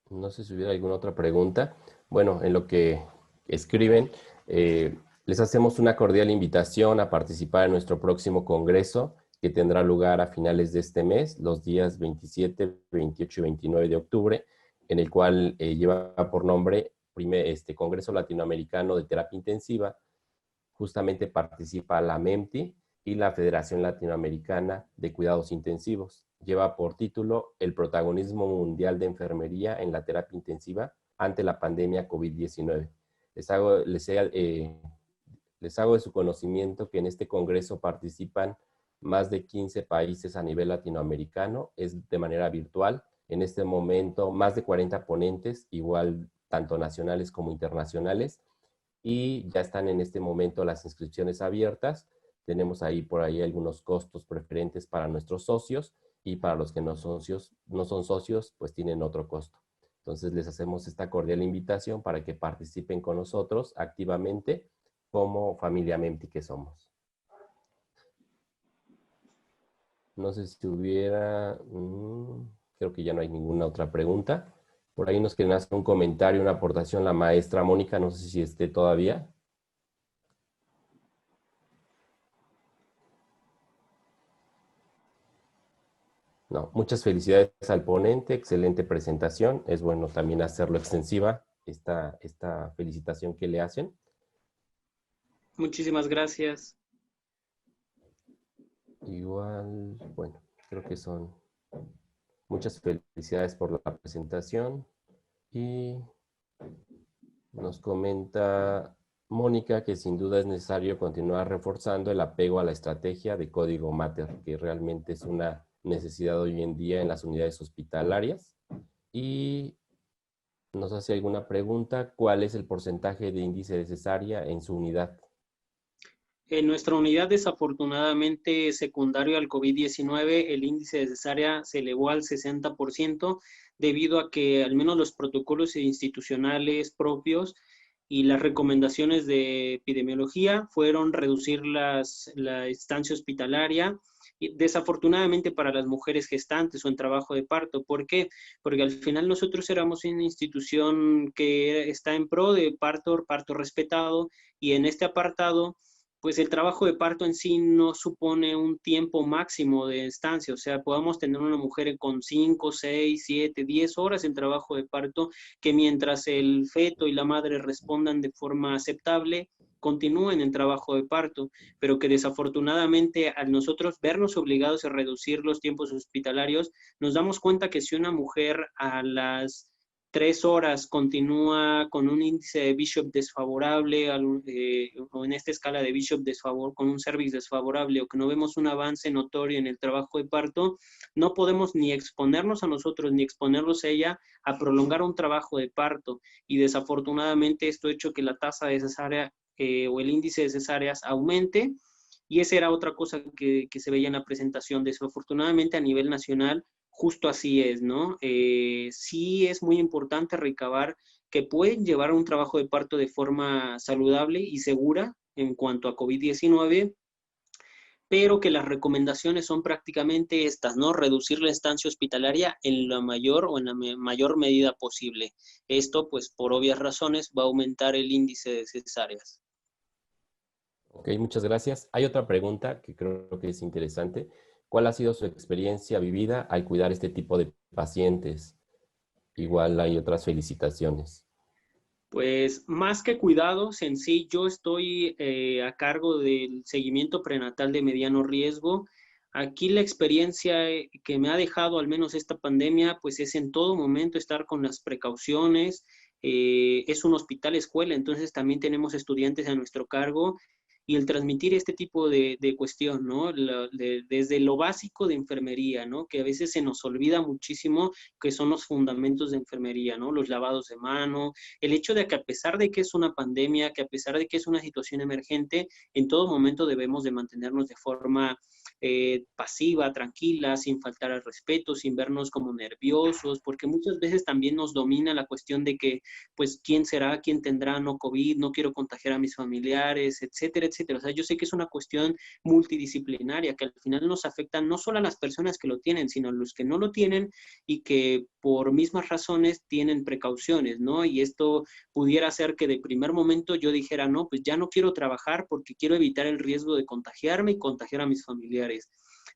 No sé si hubiera alguna otra pregunta. Bueno, en lo que escriben, les hacemos una cordial invitación a participar en nuestro próximo congreso que tendrá lugar a finales de este mes, los días 27, 28 y 29 de octubre, en el cual lleva por nombre Congreso Latinoamericano de Terapia Intensiva. Justamente participa la MEMTI y la Federación Latinoamericana de Cuidados Intensivos. Lleva por título El protagonismo mundial de enfermería en la terapia intensiva ante la pandemia COVID-19. Les hago de su conocimiento que en este congreso participan más de 15 países a nivel latinoamericano, es de manera virtual. En este momento, más de 40 ponentes, igual tanto nacionales como internacionales, y ya están en este momento las inscripciones abiertas. Tenemos ahí por ahí algunos costos preferentes para nuestros socios, y para los que no son socios, pues tienen otro costo. Entonces les hacemos esta cordial invitación para que participen con nosotros activamente como familia MEMTI que somos. No sé si hubiera, creo que ya no hay ninguna otra pregunta. Por ahí nos quieren hacer un comentario, una aportación la maestra Mónica, no sé si esté todavía. No, muchas felicidades al ponente, excelente presentación. Es bueno también hacerlo extensiva, esta felicitación que le hacen. Muchísimas gracias. Igual, bueno, creo que son muchas felicidades por la presentación. Y nos comenta Mónica que sin duda es necesario continuar reforzando el apego a la estrategia de código Mater, que realmente es una necesidad hoy en día en las unidades hospitalarias. Y nos hace alguna pregunta, ¿cuál es el porcentaje de índice de cesárea en su unidad? En nuestra unidad, desafortunadamente, secundario al COVID-19, el índice de cesárea se elevó al 60% debido a que al menos los protocolos institucionales propios y las recomendaciones de epidemiología fueron reducir la estancia hospitalaria, y desafortunadamente para las mujeres gestantes o en trabajo de parto. ¿Por qué? Porque al final nosotros éramos una institución que está en pro de parto respetado, y en este apartado pues el trabajo de parto en sí no supone un tiempo máximo de estancia, o sea, podamos tener una mujer con 5, 6, 7, 10 horas en trabajo de parto, que mientras el feto y la madre respondan de forma aceptable, continúen en trabajo de parto, pero que desafortunadamente al nosotros vernos obligados a reducir los tiempos hospitalarios, nos damos cuenta que si una mujer a las 3 horas continúa con un índice de Bishop desfavorable, o en esta escala de Bishop con un cervix desfavorable, o que no vemos un avance notorio en el trabajo de parto, no podemos ni exponernos a nosotros ni exponernos a ella a prolongar un trabajo de parto. Y desafortunadamente esto ha hecho que la tasa de cesárea o el índice de cesáreas aumente. Y esa era otra cosa que se veía en la presentación. Desafortunadamente a nivel nacional, justo así es, ¿no? Sí es muy importante recabar que pueden llevar un trabajo de parto de forma saludable y segura en cuanto a COVID-19, pero que las recomendaciones son prácticamente estas, ¿no? Reducir la estancia hospitalaria en la mayor o en la mayor medida posible. Esto, pues, por obvias razones, va a aumentar el índice de cesáreas. Ok, muchas gracias. Hay otra pregunta que creo que es interesante. ¿Cuál ha sido su experiencia vivida al cuidar este tipo de pacientes? Igual hay otras felicitaciones. Pues más que cuidados en sí, yo estoy a cargo del seguimiento prenatal de mediano riesgo. Aquí la experiencia que me ha dejado al menos esta pandemia, pues es en todo momento estar con las precauciones. Es un hospital escuela, entonces también tenemos estudiantes a nuestro cargo, y el transmitir este tipo de cuestión, ¿no? Desde lo básico de enfermería, ¿no? Que a veces se nos olvida muchísimo que son los fundamentos de enfermería, ¿no? Los lavados de mano, el hecho de que a pesar de que es una pandemia, que a pesar de que es una situación emergente, en todo momento debemos de mantenernos de forma pasiva, tranquila, sin faltar al respeto, sin vernos como nerviosos, porque muchas veces también nos domina la cuestión de que, pues, ¿quién será? ¿Quién tendrá no COVID? No quiero contagiar a mis familiares, etcétera, etcétera. O sea, yo sé que es una cuestión multidisciplinaria que al final nos afecta no solo a las personas que lo tienen, sino a los que no lo tienen y que por mismas razones tienen precauciones, ¿no? Y esto pudiera hacer que de primer momento yo dijera, no, pues ya no quiero trabajar porque quiero evitar el riesgo de contagiarme y contagiar a mis familiares.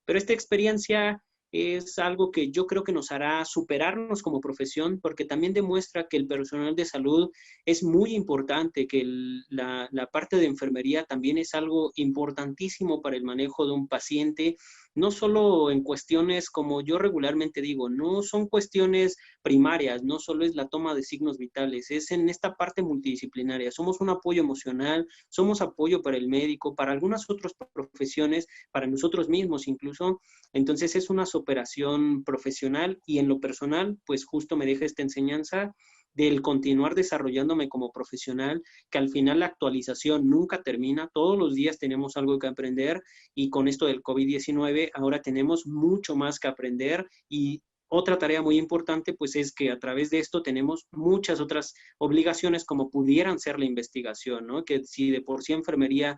Pero esta experiencia es algo que yo creo que nos hará superarnos como profesión, porque también demuestra que el personal de salud es muy importante, que la parte de enfermería también es algo importantísimo para el manejo de un paciente, no solo en cuestiones, como yo regularmente digo, no son cuestiones primarias, no solo es la toma de signos vitales, es en esta parte multidisciplinaria. Somos un apoyo emocional, somos apoyo para el médico, para algunas otras profesiones, para nosotros mismos incluso. Entonces es una superación profesional y en lo personal, pues justo me deja esta enseñanza del continuar desarrollándome como profesional, que al final la actualización nunca termina, todos los días tenemos algo que aprender y con esto del COVID-19 ahora tenemos mucho más que aprender y otra tarea muy importante pues es que a través de esto tenemos muchas otras obligaciones como pudieran ser la investigación, ¿no? Que si de por sí enfermería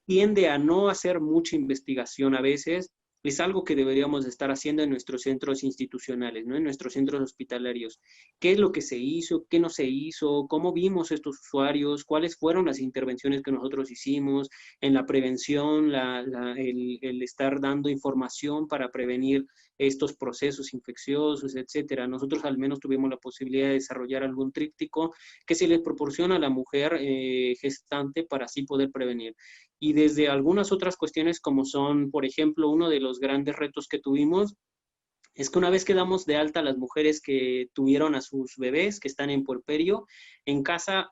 tiende a no hacer mucha investigación a veces, es algo que deberíamos estar haciendo en nuestros centros institucionales, ¿no? En nuestros centros hospitalarios. ¿Qué es lo que se hizo? ¿Qué no se hizo? ¿Cómo vimos estos usuarios? ¿Cuáles fueron las intervenciones que nosotros hicimos en la prevención, el estar dando información para prevenir estos procesos infecciosos, etcétera? Nosotros al menos tuvimos la posibilidad de desarrollar algún tríptico que se le proporciona a la mujer gestante para así poder prevenir. Y desde algunas otras cuestiones como son, por ejemplo, uno de los grandes retos que tuvimos es que una vez que damos de alta a las mujeres que tuvieron a sus bebés, que están en puerperio, en casa,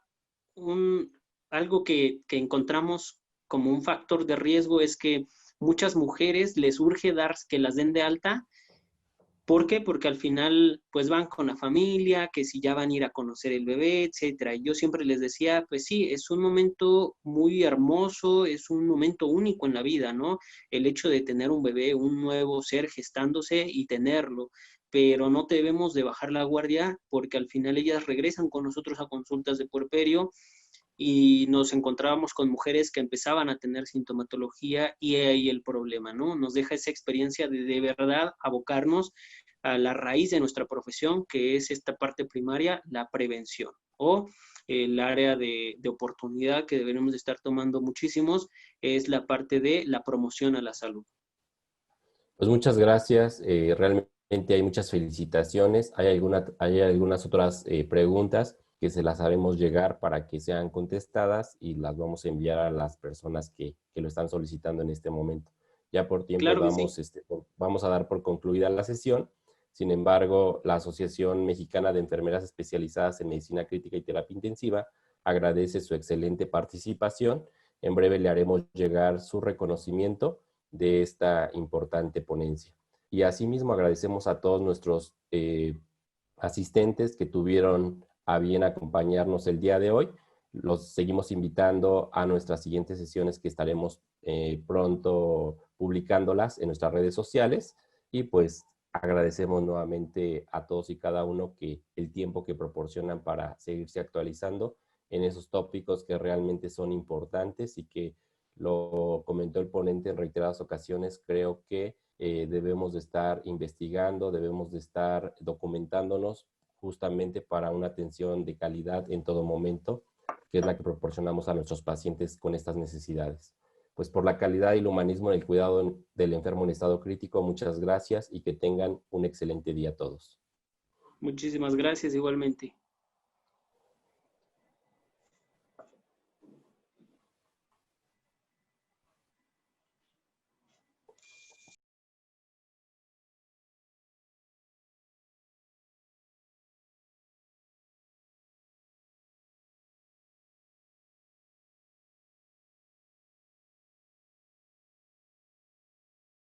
algo que encontramos como un factor de riesgo es que muchas mujeres les urge que las den de alta. ¿Por qué? Porque al final, pues van con la familia, que si ya van a ir a conocer el bebé, etcétera. Y yo siempre les decía, pues sí, es un momento muy hermoso, es un momento único en la vida, ¿no? El hecho de tener un bebé, un nuevo ser gestándose y tenerlo. Pero no debemos de bajar la guardia porque al final ellas regresan con nosotros a consultas de puerperio y nos encontrábamos con mujeres que empezaban a tener sintomatología y ahí el problema, ¿no? Nos deja esa experiencia de verdad abocarnos a la raíz de nuestra profesión, que es esta parte primaria, la prevención, o el área de oportunidad que deberemos de estar tomando muchísimos, es la parte de la promoción a la salud. Pues muchas gracias. Realmente hay muchas felicitaciones. Hay algunas otras preguntas que se las haremos llegar para que sean contestadas y las vamos a enviar a las personas que lo están solicitando en este momento. Ya por tiempo Claro que sí. vamos a dar por concluida la sesión. Sin embargo, la Asociación Mexicana de Enfermeras Especializadas en Medicina Crítica y Terapia Intensiva agradece su excelente participación. En breve le haremos llegar su reconocimiento de esta importante ponencia. Y asimismo agradecemos a todos nuestros asistentes que tuvieron a bien acompañarnos el día de hoy. Los seguimos invitando a nuestras siguientes sesiones que estaremos pronto publicándolas en nuestras redes sociales y pues agradecemos nuevamente a todos y cada uno que el tiempo que proporcionan para seguirse actualizando en esos tópicos que realmente son importantes y que lo comentó el ponente en reiteradas ocasiones, creo que debemos de estar investigando, debemos de estar documentándonos justamente para una atención de calidad en todo momento, que es la que proporcionamos a nuestros pacientes con estas necesidades. Pues por la calidad y el humanismo en el cuidado del enfermo en estado crítico, muchas gracias y que tengan un excelente día a todos. Muchísimas gracias igualmente.